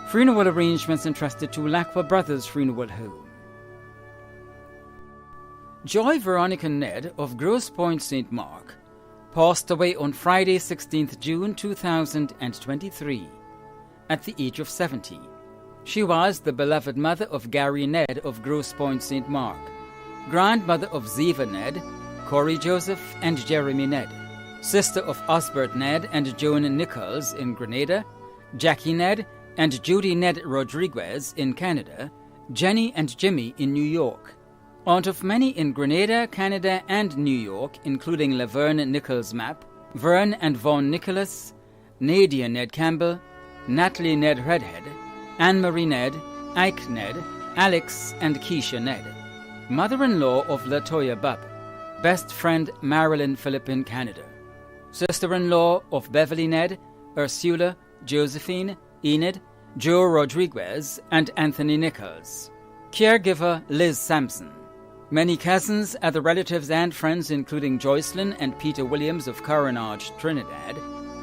Funeral arrangements entrusted to Lacqua Brothers Funeral Home. Joy Veronica Ned of Grosse Pointe St. Mark passed away on Friday, 16th June 2023, at the age of 70. She was the beloved mother of Gary Ned of Grosse Pointe St. Mark, grandmother of Ziva Ned, Corey Joseph, and Jeremy Ned, sister of Osbert Ned and Joan Nichols in Grenada, Jackie Ned and Judy Ned Rodriguez in Canada, Jenny and Jimmy in New York, aunt of many in Grenada, Canada, and New York, including Laverne Nichols Mapp, Vern and Vaughn Nicholas, Nadia Ned Campbell, Natalie Ned Redhead, Anne-Marie Ned, Ike Ned, Alex and Keisha Ned, mother-in-law of Latoya Bubb, best friend Marilyn Phillip in Canada, sister-in-law of Beverly Ned, Ursula, Josephine, Enid, Joe Rodriguez, and Anthony Nichols, caregiver Liz Sampson. Many cousins, other relatives and friends including Joycelyn and Peter Williams of Coronage, Trinidad,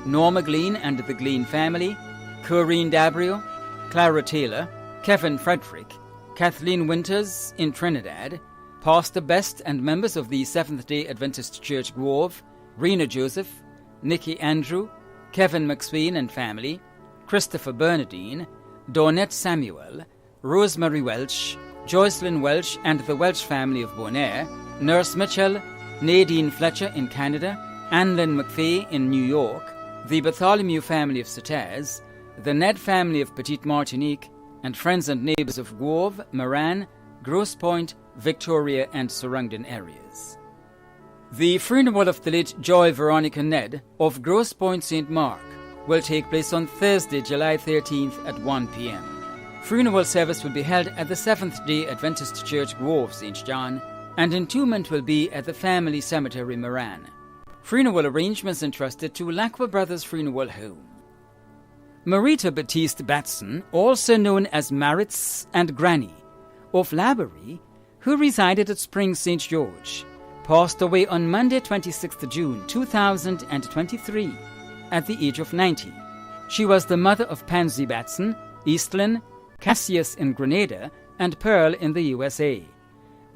Norma Glean and the Glean family, Corinne Dabrio, Clara Taylor, Kevin Frederick, Kathleen Winters in Trinidad, Pastor Best and members of the Seventh-day Adventist Church Grove, Rena Joseph, Nikki Andrew, Kevin McSween and family, Christopher Bernardine, Dawnette Samuel, Rosemary Welch, Joycelyn Welch and the Welch family of Bonaire, Nurse Mitchell, Nadine Fletcher in Canada, Annlyn McPhee in New York, the Bartholomew family of Sataz, the Ned family of Petite Martinique, and friends and neighbours of Grove, Moran, Grosse Pointe, Victoria, and surrounding areas. The funeral of the late Joy Veronica Ned of Grosse Pointe St. Mark will take place on Thursday, July 13th at 1 p.m. Funeral service will be held at the Seventh-day Adventist Church Grove, St. John, and entombment will be at the Family Cemetery, Moran. Funeral arrangements entrusted to Lacqua Brothers Funeral Home. Marita Baptiste Batson, also known as Maritz and Granny, of Laborie, who resided at Springs St. George, passed away on Monday, 26th June 2023, at the age of 90. She was the mother of Pansy Batson, Eastlyn, Cassius in Grenada, and Pearl in the USA.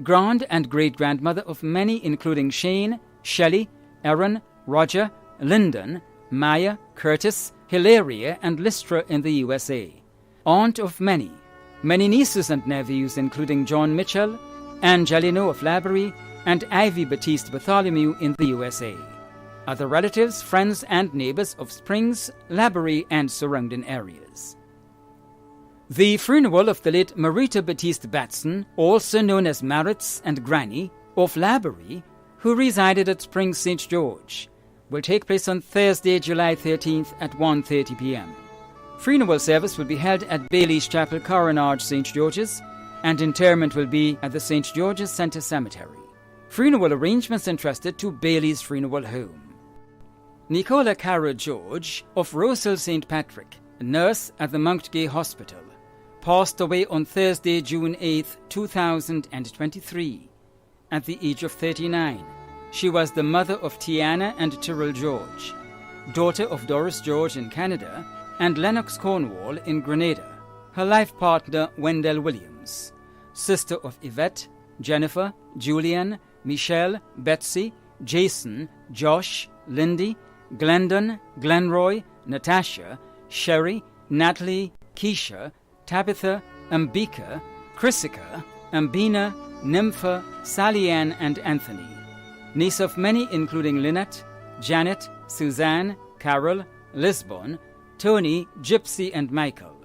Grand and great-grandmother of many including Shane, Shelley, Aaron, Roger, Lyndon, Maya, Curtis, Hilaria, and Lystra in the USA. Aunt of many nieces and nephews including John Mitchell, Angelino of Laborie, and Ivy Baptiste Bartholomew in the USA. Other relatives, friends, and neighbours of Springs, Laborie, and surrounding areas. The funeral of the late Marita Baptiste Batson, also known as Maritz and Granny, of Laborie, who resided at Springs St. George, will take place on Thursday, July 13th at 1:30 p.m. Funeral service will be held at Bailey's Chapel, Coronage, St. George's, and interment will be at the St. George's Centre Cemetery. Funeral arrangements entrusted to Bailey's Funeral Home. Nicola Cara George of Rosehill St. Patrick, nurse at the Mountgay Hospital, passed away on Thursday, June 8, 2023, at the age of 39. She was the mother of Tiana and Tyrrell George, daughter of Doris George in Canada and Lennox Cornwall in Grenada, her life partner Wendell Williams, sister of Yvette, Jennifer, Julian, Michelle, Betsy, Jason, Josh, Lindy, Glendon, Glenroy, Natasha, Sherry, Natalie, Keisha, Tabitha, Ambika, Chrisika, Ambina, Nympha, Sally-Ann, and Anthony. Niece of many including Lynette, Janet, Suzanne, Carol, Lisbon, Tony, Gypsy, and Michael.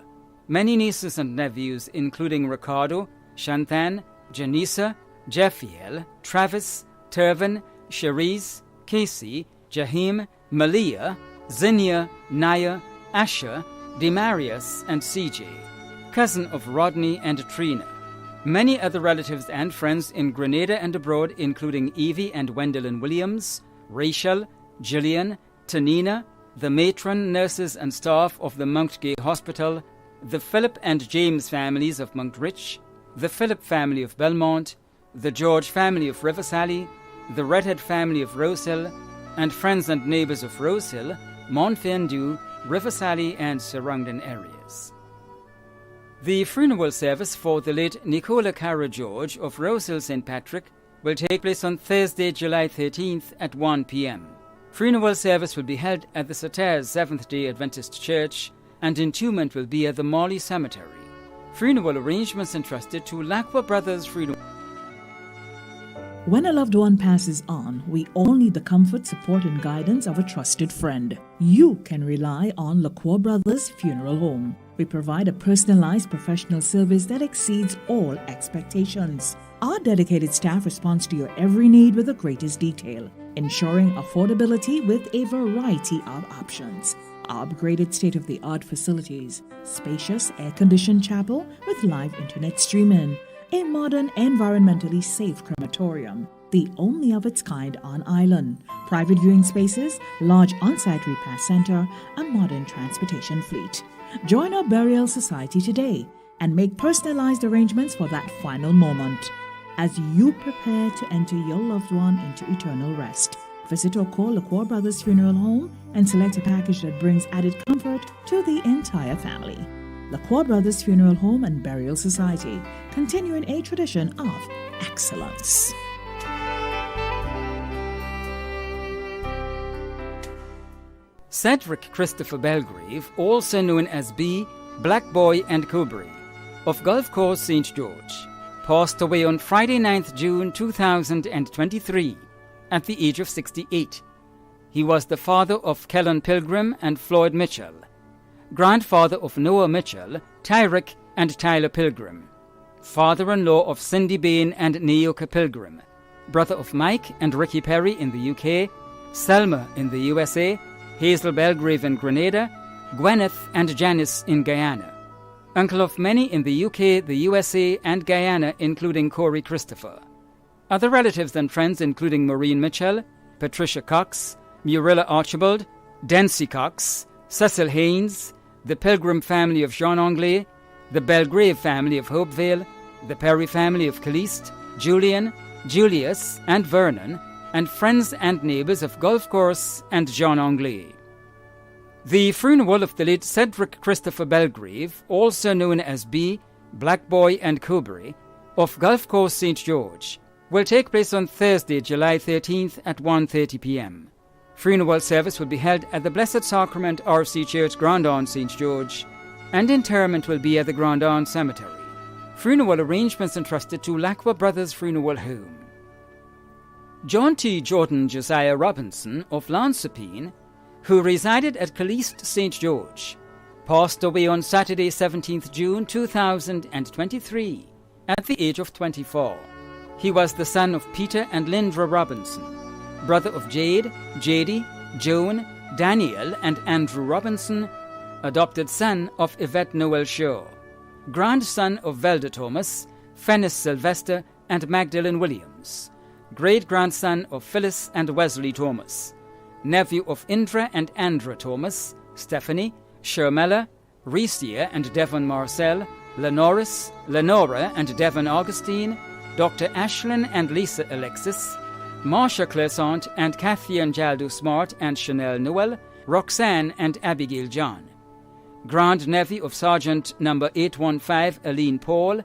Many nieces and nephews including Ricardo, Shanthan, Janisa, Jeffiel, Travis, Turvin, Cherise, Casey, Jahim, Malia, Zinnia, Naya, Asher, Demarius, and CJ, cousin of Rodney and Trina. Many other relatives and friends in Grenada and abroad, including Evie and Wendelin Williams, Rachel, Gillian, Tanina, the matron, nurses, and staff of the Mountgay Hospital, the Philip and James families of Mountrich, the Philip family of Belmont, the George family of Riversally, the Redhead family of Rosehill, and friends and neighbours of Rosehill, Montfendu, Riversally, and surrounding areas. The funeral service for the late Nicola Cara George of Rosehill St. Patrick will take place on Thursday, July 13th at 1 p.m. Funeral service will be held at the Satires Seventh-day Adventist Church, and entombment will be at the Morley Cemetery. Funeral arrangements entrusted to Lacqua Brothers Funeral. When a loved one passes on, we all need the comfort, support, and guidance of a trusted friend. You can rely on Lacqua Brothers Funeral Home. We provide a personalized professional service that exceeds all expectations. Our dedicated staff responds to your every need with the greatest detail, ensuring affordability with a variety of options. Our upgraded state-of-the-art facilities, spacious air-conditioned chapel with live internet streaming, a modern, environmentally safe crematorium, the only of its kind on island, private viewing spaces, large on-site repast center, a modern transportation fleet. Join our burial society today and make personalized arrangements for that final moment as you prepare to enter your loved one into eternal rest. Visit or call Lacqua Brothers Funeral Home and select a package that brings added comfort to the entire family. Lacqua Brothers Funeral Home and Burial Society, continuing a tradition of excellence. Cedric Christopher Belgrave, also known as B, Black Boy and Cobry, of Gulf Course St. George, passed away on Friday 9th June 2023 at the age of 68. He was the father of Kellen Pilgrim and Floyd Mitchell, grandfather of Noah Mitchell, Tyrek and Tyler Pilgrim, father-in-law of Cindy Bain and Naoka Pilgrim, brother of Mike and Ricky Perry in the UK, Selma in the USA, Hazel Belgrave in Grenada, Gwyneth and Janice in Guyana, uncle of many in the UK, the USA, and Guyana, including Corey Christopher. Other relatives and friends including Maureen Mitchell, Patricia Cox, Murilla Archibald, Dency Cox, Cecil Haynes, the Pilgrim family of Jean Anglais, the Belgrave family of Hopevale, the Perry family of Caliste, Julian, Julius, and Vernon, and friends and neighbours of Gulf Course and Jean Anglais. The funeral of the late Cedric Christopher Belgrave, also known as B, Black Boy and Cobry, of Gulf Course St. George, will take place on Thursday, July 13th at 1:30 p.m. Funeral service will be held at the Blessed Sacrament RC Church, Grandon, St. George, and interment will be at the Grandon Cemetery. Funeral arrangements entrusted to Lacqua Brothers Funeral Home. John T. Jordan Josiah Robinson of Lansopine, who resided at Caliste, St. George, passed away on Saturday, 17th June 2023 at the age of 24. He was the son of Peter and Lindra Robinson, brother of Jade, Jady, Joan, Daniel, and Andrew Robinson, adopted son of Yvette Noel Shaw, grandson of Velda Thomas, Fennis Sylvester, and Magdalene Williams, great-grandson of Phyllis and Wesley Thomas, nephew of Indra and Andra Thomas, Stephanie, Shermella, Recia and Devon Marcel, Lenoris, Lenora and Devon Augustine, Dr. Ashlyn and Lisa Alexis, Marsha Claissant and Kathy and Jaldo Smart and Chanel Noel, Roxanne and Abigail John, grand-nephew of Sergeant No. 815 Aline Paul,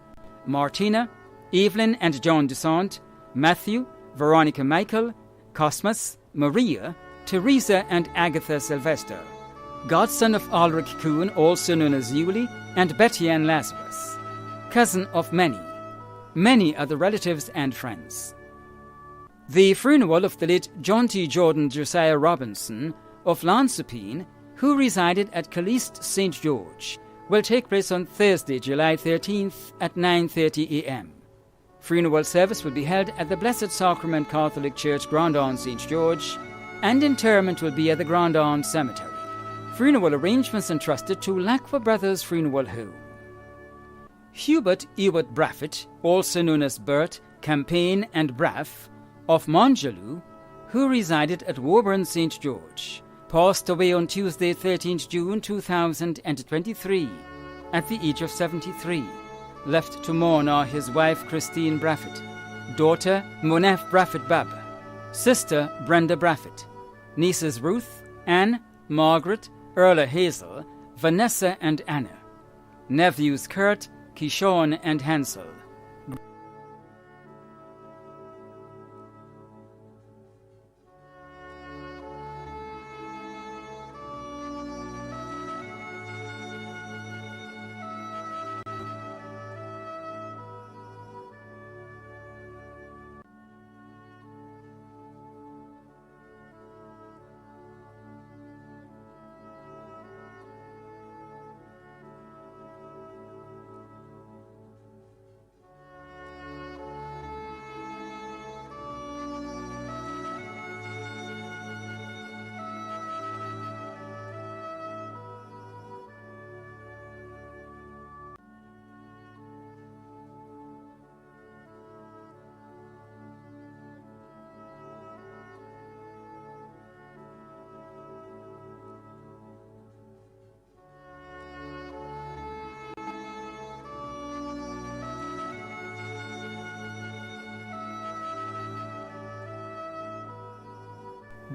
Martina, Evelyn and John Desant, Matthew, Veronica Michael, Cosmas, Maria, Teresa and Agatha Sylvester, godson of Ulrich Kuhn, also known as Yuli, and Betty Ann Lazarus, cousin of many other relatives and friends. The funeral of the late John T. Jordan Josiah Robinson of Lansopine, who resided at Caliste, St. George, will take place on Thursday, July 13th at 9:30 a.m. Funeral service will be held at the Blessed Sacrament Catholic Church, Grandon, St. George, and interment will be at the Grandon Cemetery. Funeral arrangements entrusted to Lacqua Brothers Funeral Home. Hubert Ewart Braffett, also known as Bert, Campaign and Braff, of Monjaloo, who resided at Woburn, St. George, passed away on Tuesday, 13th June 2023, at the age of 73. Left to mourn are his wife Christine Braffett, daughter Monef Braffett Bab, sister Brenda Braffett, nieces Ruth, Anne, Margaret, Erla Hazel, Vanessa and Anna, nephews Kurt, Kishon and Hansel.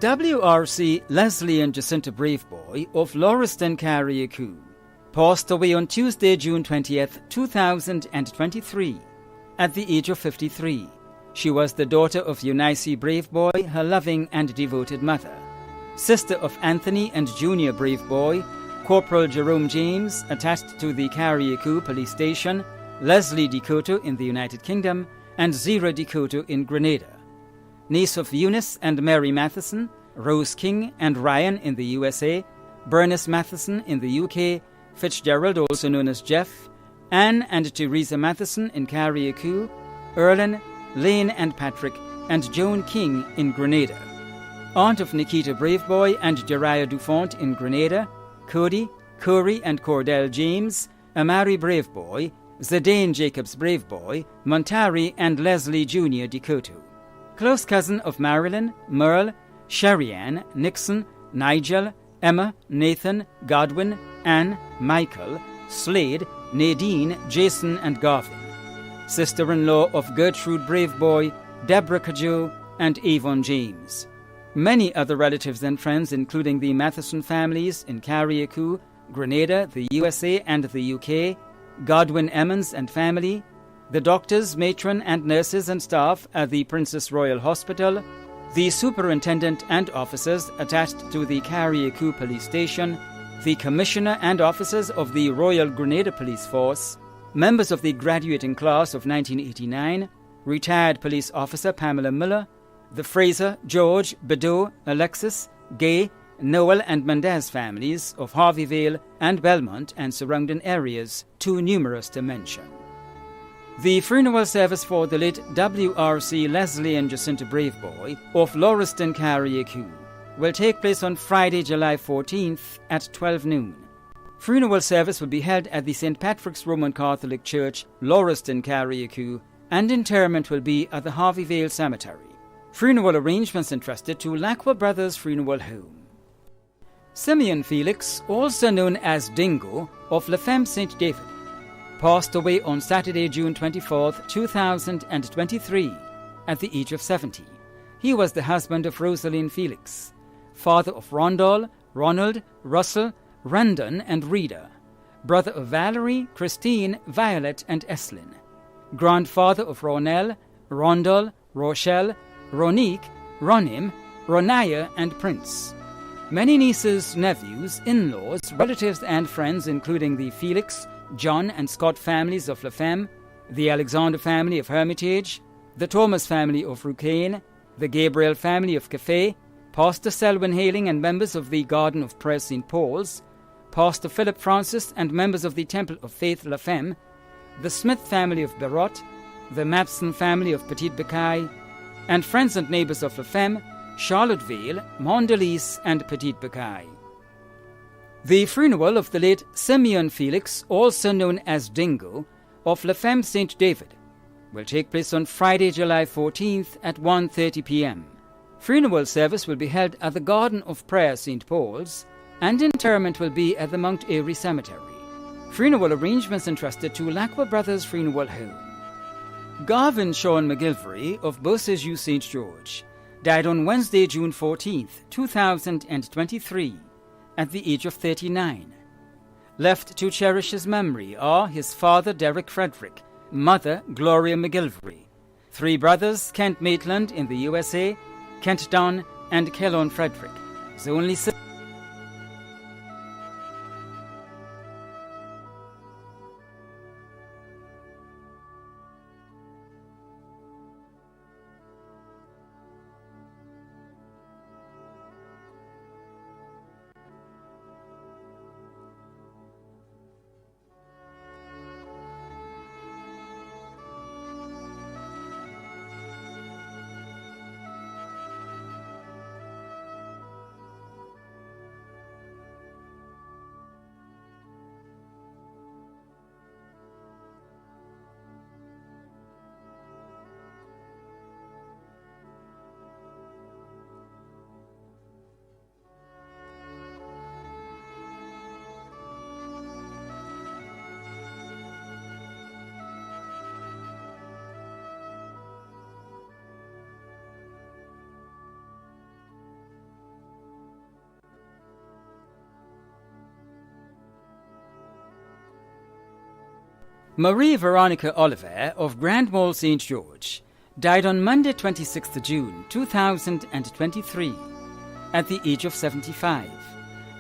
WRC Leslie and Jacinta Braveboy of Lauriston, Carriacou, passed away on Tuesday, June 20th, 2023, at the age of 53. She was the daughter of Eunice Braveboy, her loving and devoted mother, sister of Anthony and Junior Braveboy, Corporal Jerome James, attached to the Carriacou Police Station, Leslie Decoto in the United Kingdom, and Zira Decoto in Grenada. Niece of Eunice and Mary Matheson, Rose King and Ryan in the USA, Bernice Matheson in the UK, Fitzgerald, also known as Jeff, Anne and Teresa Matheson in Carriacou, Erlin, Lane and Patrick, and Joan King in Grenada. Aunt of Nikita Braveboy and Jeriah Dufont in Grenada, Cody, Corey and Cordell James, Amari Braveboy, Zidane Jacobs Braveboy, Montari and Leslie Jr. Decoto. Close cousin of Marilyn, Merle, Sherrianne, Nixon, Nigel, Emma, Nathan, Godwin, Anne, Michael, Slade, Nadine, Jason and Garvin. Sister-in-law of Gertrude Braveboy, Deborah Cajo and Avon James. Many other relatives and friends, including the Matheson families in Carriacou, Grenada, the USA and the UK, Godwin Emmons and family, the doctors, matron and nurses and staff at the Princess Royal Hospital, the superintendent and officers attached to the Carriacou Police Station, the commissioner and officers of the Royal Grenada Police Force, members of the graduating class of 1989, retired police officer Pamela Miller, the Fraser, George, Bedeau, Alexis, Gay, Noel and Mendez families of Harveyvale and Belmont and surrounding areas, too numerous to mention. The funeral service for the late WRC Leslie and Jacinta Braveboy of Lauriston, Carriacou will take place on Friday, July 14th at 12 noon. Funeral service will be held at the St. Patrick's Roman Catholic Church, Lauriston, Carriacou, and interment will be at the Harveyvale Cemetery. Funeral arrangements entrusted to Lacqua Brothers Funeral Home. Simeon Felix, also known as Dingo, of La Femme St. David, passed away on Saturday, June 24th, 2023, at the age of 70. He was the husband of Rosaline Felix, father of Rondal, Ronald, Russell, Randon, and Rita, brother of Valerie, Christine, Violet, and Eslin, grandfather of Ronel, Rondal, Rochelle, Ronique, Ronim, Ronaya, and Prince. Many nieces, nephews, in-laws, relatives, and friends, including the Felix, John, and Scott families of La Femme, the Alexander family of Hermitage, the Thomas family of Rucaine, the Gabriel family of Café, Pastor Selwyn Haling and members of the Garden of Prayer St. Paul's, Pastor Philip Francis and members of the Temple of Faith La Femme, the Smith family of Berot, the Mapson family of Petit Becaille, and friends and neighbors of La Femme, Charlotteville, Mondelez, and Petit Becaille. The funeral of the late Simeon Felix, also known as Dingo, of La Femme St. David, will take place on Friday, July 14th at 1:30 p.m. Funeral service will be held at the Garden of Prayer, St. Paul's, and interment will be at the Mount Airy Cemetery. Funeral arrangements entrusted to Lacqua Brothers Funeral Home. Garvin Sean McGilvery of Beausejour St. George died on Wednesday, June 14th, 2023, at the age of 39. Left to cherish his memory are his father, Derek Frederick, mother, Gloria McGilvery, 3 brothers, Kent Maitland in the USA, Kent Don, and Kellon Frederick. His only sister. Marie Veronica Oliver of Grand Mall St. George died on Monday 26th June 2023 at the age of 75.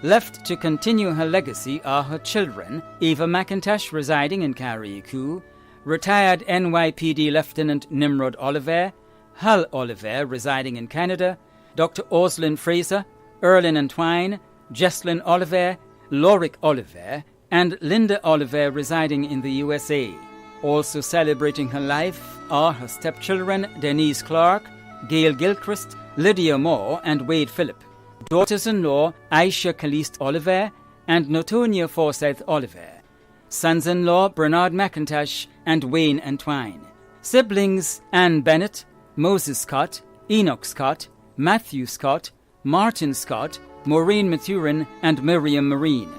Left to continue her legacy are her children, Eva McIntosh residing in Carriacou, retired NYPD Lieutenant Nimrod Oliver, Hal Oliver residing in Canada, Dr. Oslin Fraser, Erlyn Antwine, Jesslyn Oliver, Lorik Oliver, and Linda Oliver residing in the USA. Also celebrating her life are her stepchildren Denise Clark, Gail Gilchrist, Lydia Moore, and Wade Phillip, daughters-in-law Aisha Caliste Oliver and Notonia Forsyth Oliver, sons-in-law Bernard McIntosh and Wayne Antwine, siblings Ann Bennett, Moses Scott, Enoch Scott, Matthew Scott, Martin Scott, Maureen Mathurin, and Miriam Marine.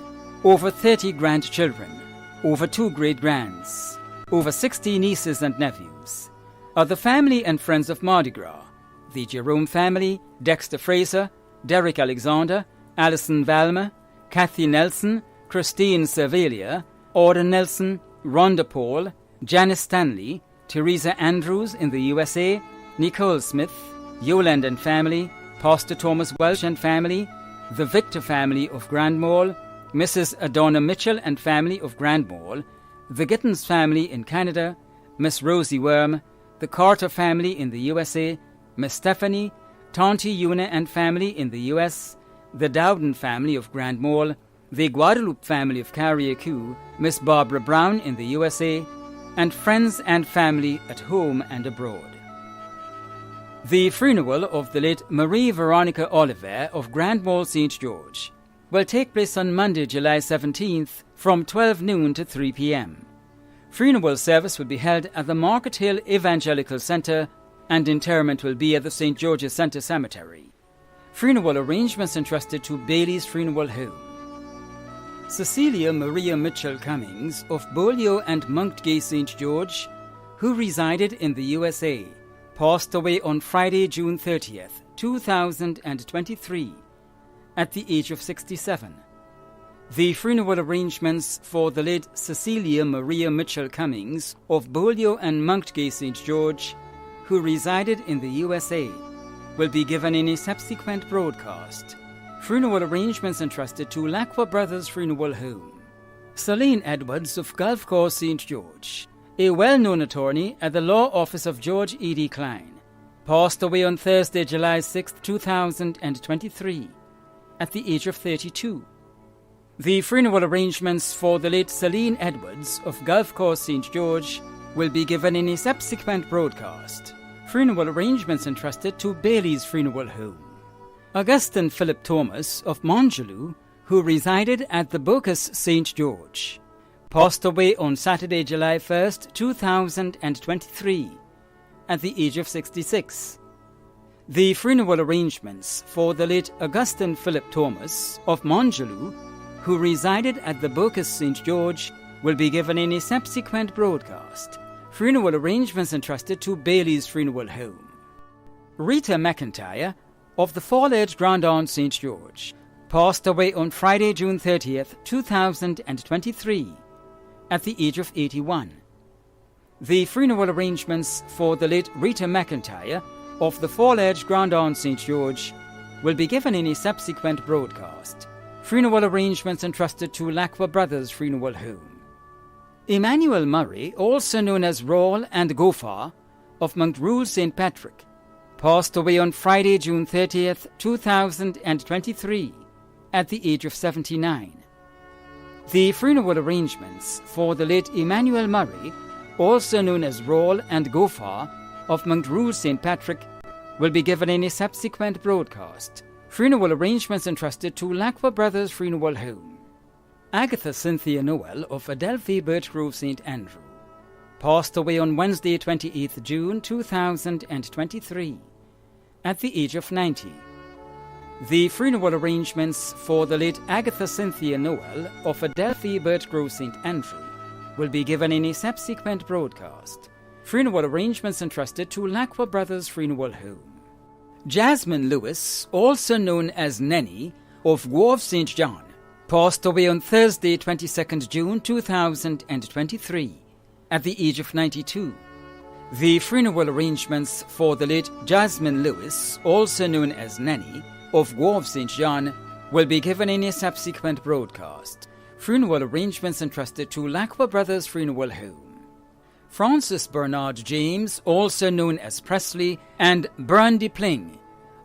Over 30 grandchildren, over 2 great-grands, over 60 nieces and nephews. Are the family and friends of Mardi Gras, the Jerome family, Dexter Fraser, Derek Alexander, Alison Valma, Kathy Nelson, Christine Cervelia, Auden Nelson, Rhonda Paul, Janice Stanley, Teresa Andrews in the USA, Nicole Smith, Yoland and family, Pastor Thomas Welsh and family, the Victor family of Grand Mall, Mrs. Adonna Mitchell and family of Grand Mall, the Gittins family in Canada, Miss Rosie Worm, the Carter family in the USA, Miss Stephanie, Tonti Una and family in the US, the Dowden family of Grand Mall, the Guadalupe family of Carriacou, Miss Barbara Brown in the USA, and friends and family at home and abroad. The funeral of the late Marie Veronica Oliver of Grand Mall St. George will take place on Monday, July 17th from 12 noon to 3 p.m. Funeral service will be held at the Market Hill Evangelical Centre and interment will be at the St. George's Centre Cemetery. Funeral arrangements entrusted to Bailey's Funeral Home. Cecilia Maria Mitchell Cummings of Beaulieu and Monkgay St. George, who resided in the USA, passed away on Friday, June 30th, 2023, at the age of 67. The funeral arrangements for the late Cecilia Maria Mitchell Cummings of Beaulieu and Monkgay St. George, who resided in the USA, will be given in a subsequent broadcast. Funeral arrangements entrusted to Lacqua Brothers Funeral Home. Celine Edwards of Gulf Coast St. George, a well-known attorney at the law office of George E.D. Klein, passed away on Thursday, July 6, 2023, at the age of 32. The funeral arrangements for the late Celine Edwards of Gulf Coast St. George, will be given in a subsequent broadcast. Funeral arrangements entrusted to Bailey's Funeral Home. Augustine Philip Thomas of Mongeloo, who resided at the Bocas St. George, passed away on Saturday, July 1st, 2023, at the age of 66. The funeral arrangements for the late Augustine Philip Thomas of Mongeloo, who resided at the Bocas St. George, will be given in a subsequent broadcast. Funeral arrangements entrusted to Bailey's Funeral Home. Rita McIntyre of the Fall Edge Grandon St. George passed away on Friday, June 30th, 2023, at the age of 81. The funeral arrangements for the late Rita McIntyre of the Fall Edge Grandon St. George will be given in a subsequent broadcast. Funeral arrangements entrusted to Lacqua Brothers Funeral Home. Emmanuel Murray, also known as Rawle and Gopher, of Montrule St. Patrick, passed away on Friday, June 30th, 2023, at the age of 79. The funeral arrangements for the late Emmanuel Murray, also known as Rawle and Gopher, of Montrule St. Patrick, will be given in a subsequent broadcast. Funeral arrangements entrusted to Lacqua Brothers Funeral Home. Agatha Cynthia Noel of Adelphi Birchgrove St. Andrew passed away on Wednesday, 28th June 2023, at the age of 90. The funeral arrangements for the late Agatha Cynthia Noel of Adelphi Birchgrove St. Andrew will be given in a subsequent broadcast. Funeral arrangements entrusted to Lacqua Brothers Funeral Home. Jasmine Lewis, also known as Nenny, of Wharf St. John, passed away on Thursday, 22nd June 2023, at the age of 92. The funeral arrangements for the late Jasmine Lewis, also known as Nenny, of Wharf St. John, will be given in a subsequent broadcast. Funeral arrangements entrusted to Lacqua Brothers Funeral Home. Francis Bernard James, also known as Presley, and Brandy Pling,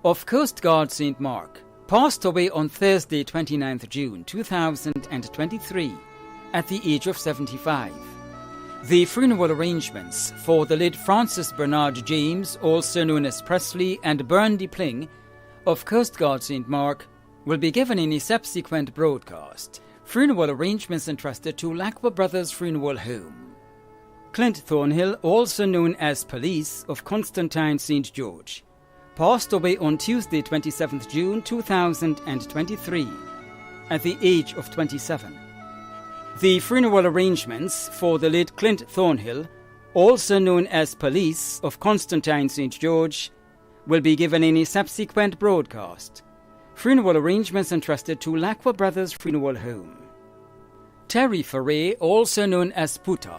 of Coast Guard St. Mark, passed away on Thursday, 29th June 2023, at the age of 75. The funeral arrangements for the late Francis Bernard James, also known as Presley, and Brandy Pling, of Coast Guard St. Mark, will be given in a subsequent broadcast. Funeral arrangements entrusted to Lacqua Brothers Funeral Home. Clint Thornhill, also known as Police, of Constantine St. George, passed away on Tuesday, 27th June 2023, at the age of 27. The funeral arrangements for the late Clint Thornhill, also known as Police, of Constantine St. George, will be given in a subsequent broadcast. Funeral arrangements entrusted to Lacqua Brothers Funeral Home. Terry Ferre, also known as Puta,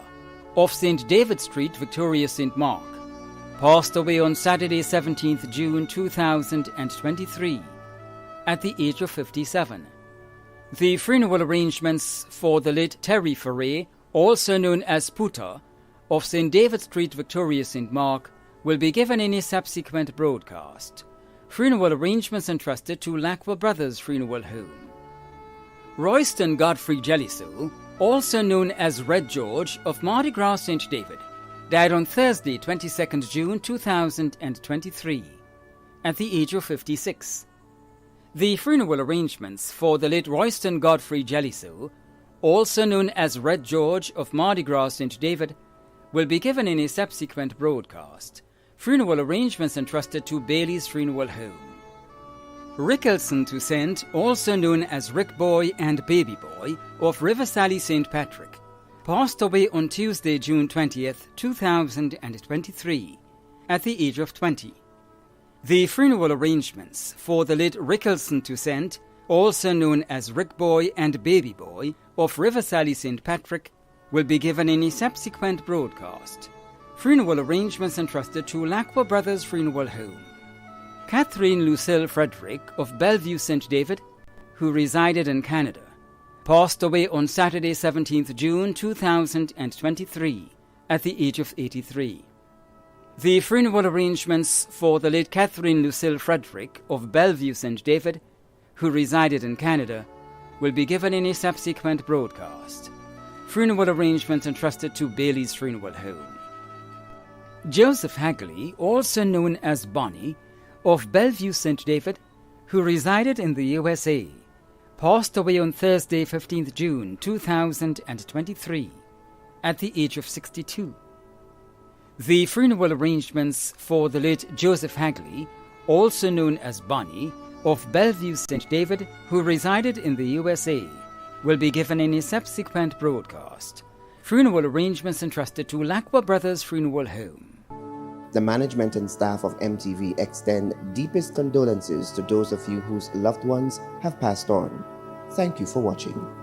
of St. David Street, Victoria St. Mark, passed away on Saturday, 17th June 2023, at the age of 57. The funeral arrangements for the late Terry Ferre, also known as Puta, of St. David Street, Victoria St. Mark, will be given in a subsequent broadcast. Funeral arrangements entrusted to Lacqua Brothers Funeral Home. Royston Godfrey Jelliso, also known as Red George, of Mardi Gras St. David, died on Thursday, 22nd June 2023, at the age of 56. The funeral arrangements for the late Royston Godfrey Jelliso, also known as Red George, of Mardi Gras St. David, will be given in a subsequent broadcast. Funeral arrangements entrusted to Bailey's Funeral Home. Rickelson Toussaint, also known as Rick Boy and Baby Boy, of River Sally St. Patrick, passed away on Tuesday, June 20th, 2023, at the age of 20. The funeral arrangements for the late Rickelson Toussaint, also known as Rick Boy and Baby Boy, of River Sally St. Patrick, will be given in a subsequent broadcast. Funeral arrangements entrusted to Lacqua Brothers Funeral Home. Catherine Lucille Frederick of Bellevue St. David, who resided in Canada, passed away on Saturday, 17th June 2023, at the age of 83. The funeral arrangements for the late Catherine Lucille Frederick of Bellevue St. David, who resided in Canada, will be given in a subsequent broadcast. Funeral arrangements entrusted to Bailey's Funeral Home. Joseph Hagley, also known as Bonnie, of Bellevue, St. David, who resided in the USA, passed away on Thursday, 15th June 2023, at the age of 62. The funeral arrangements for the late Joseph Hagley, also known as Bonnie, of Bellevue, St. David, who resided in the USA, will be given in a subsequent broadcast. Funeral arrangements entrusted to Lacwa Brothers Funeral Home. The management and staff of MTV extend deepest condolences to those of you whose loved ones have passed on. Thank you for watching.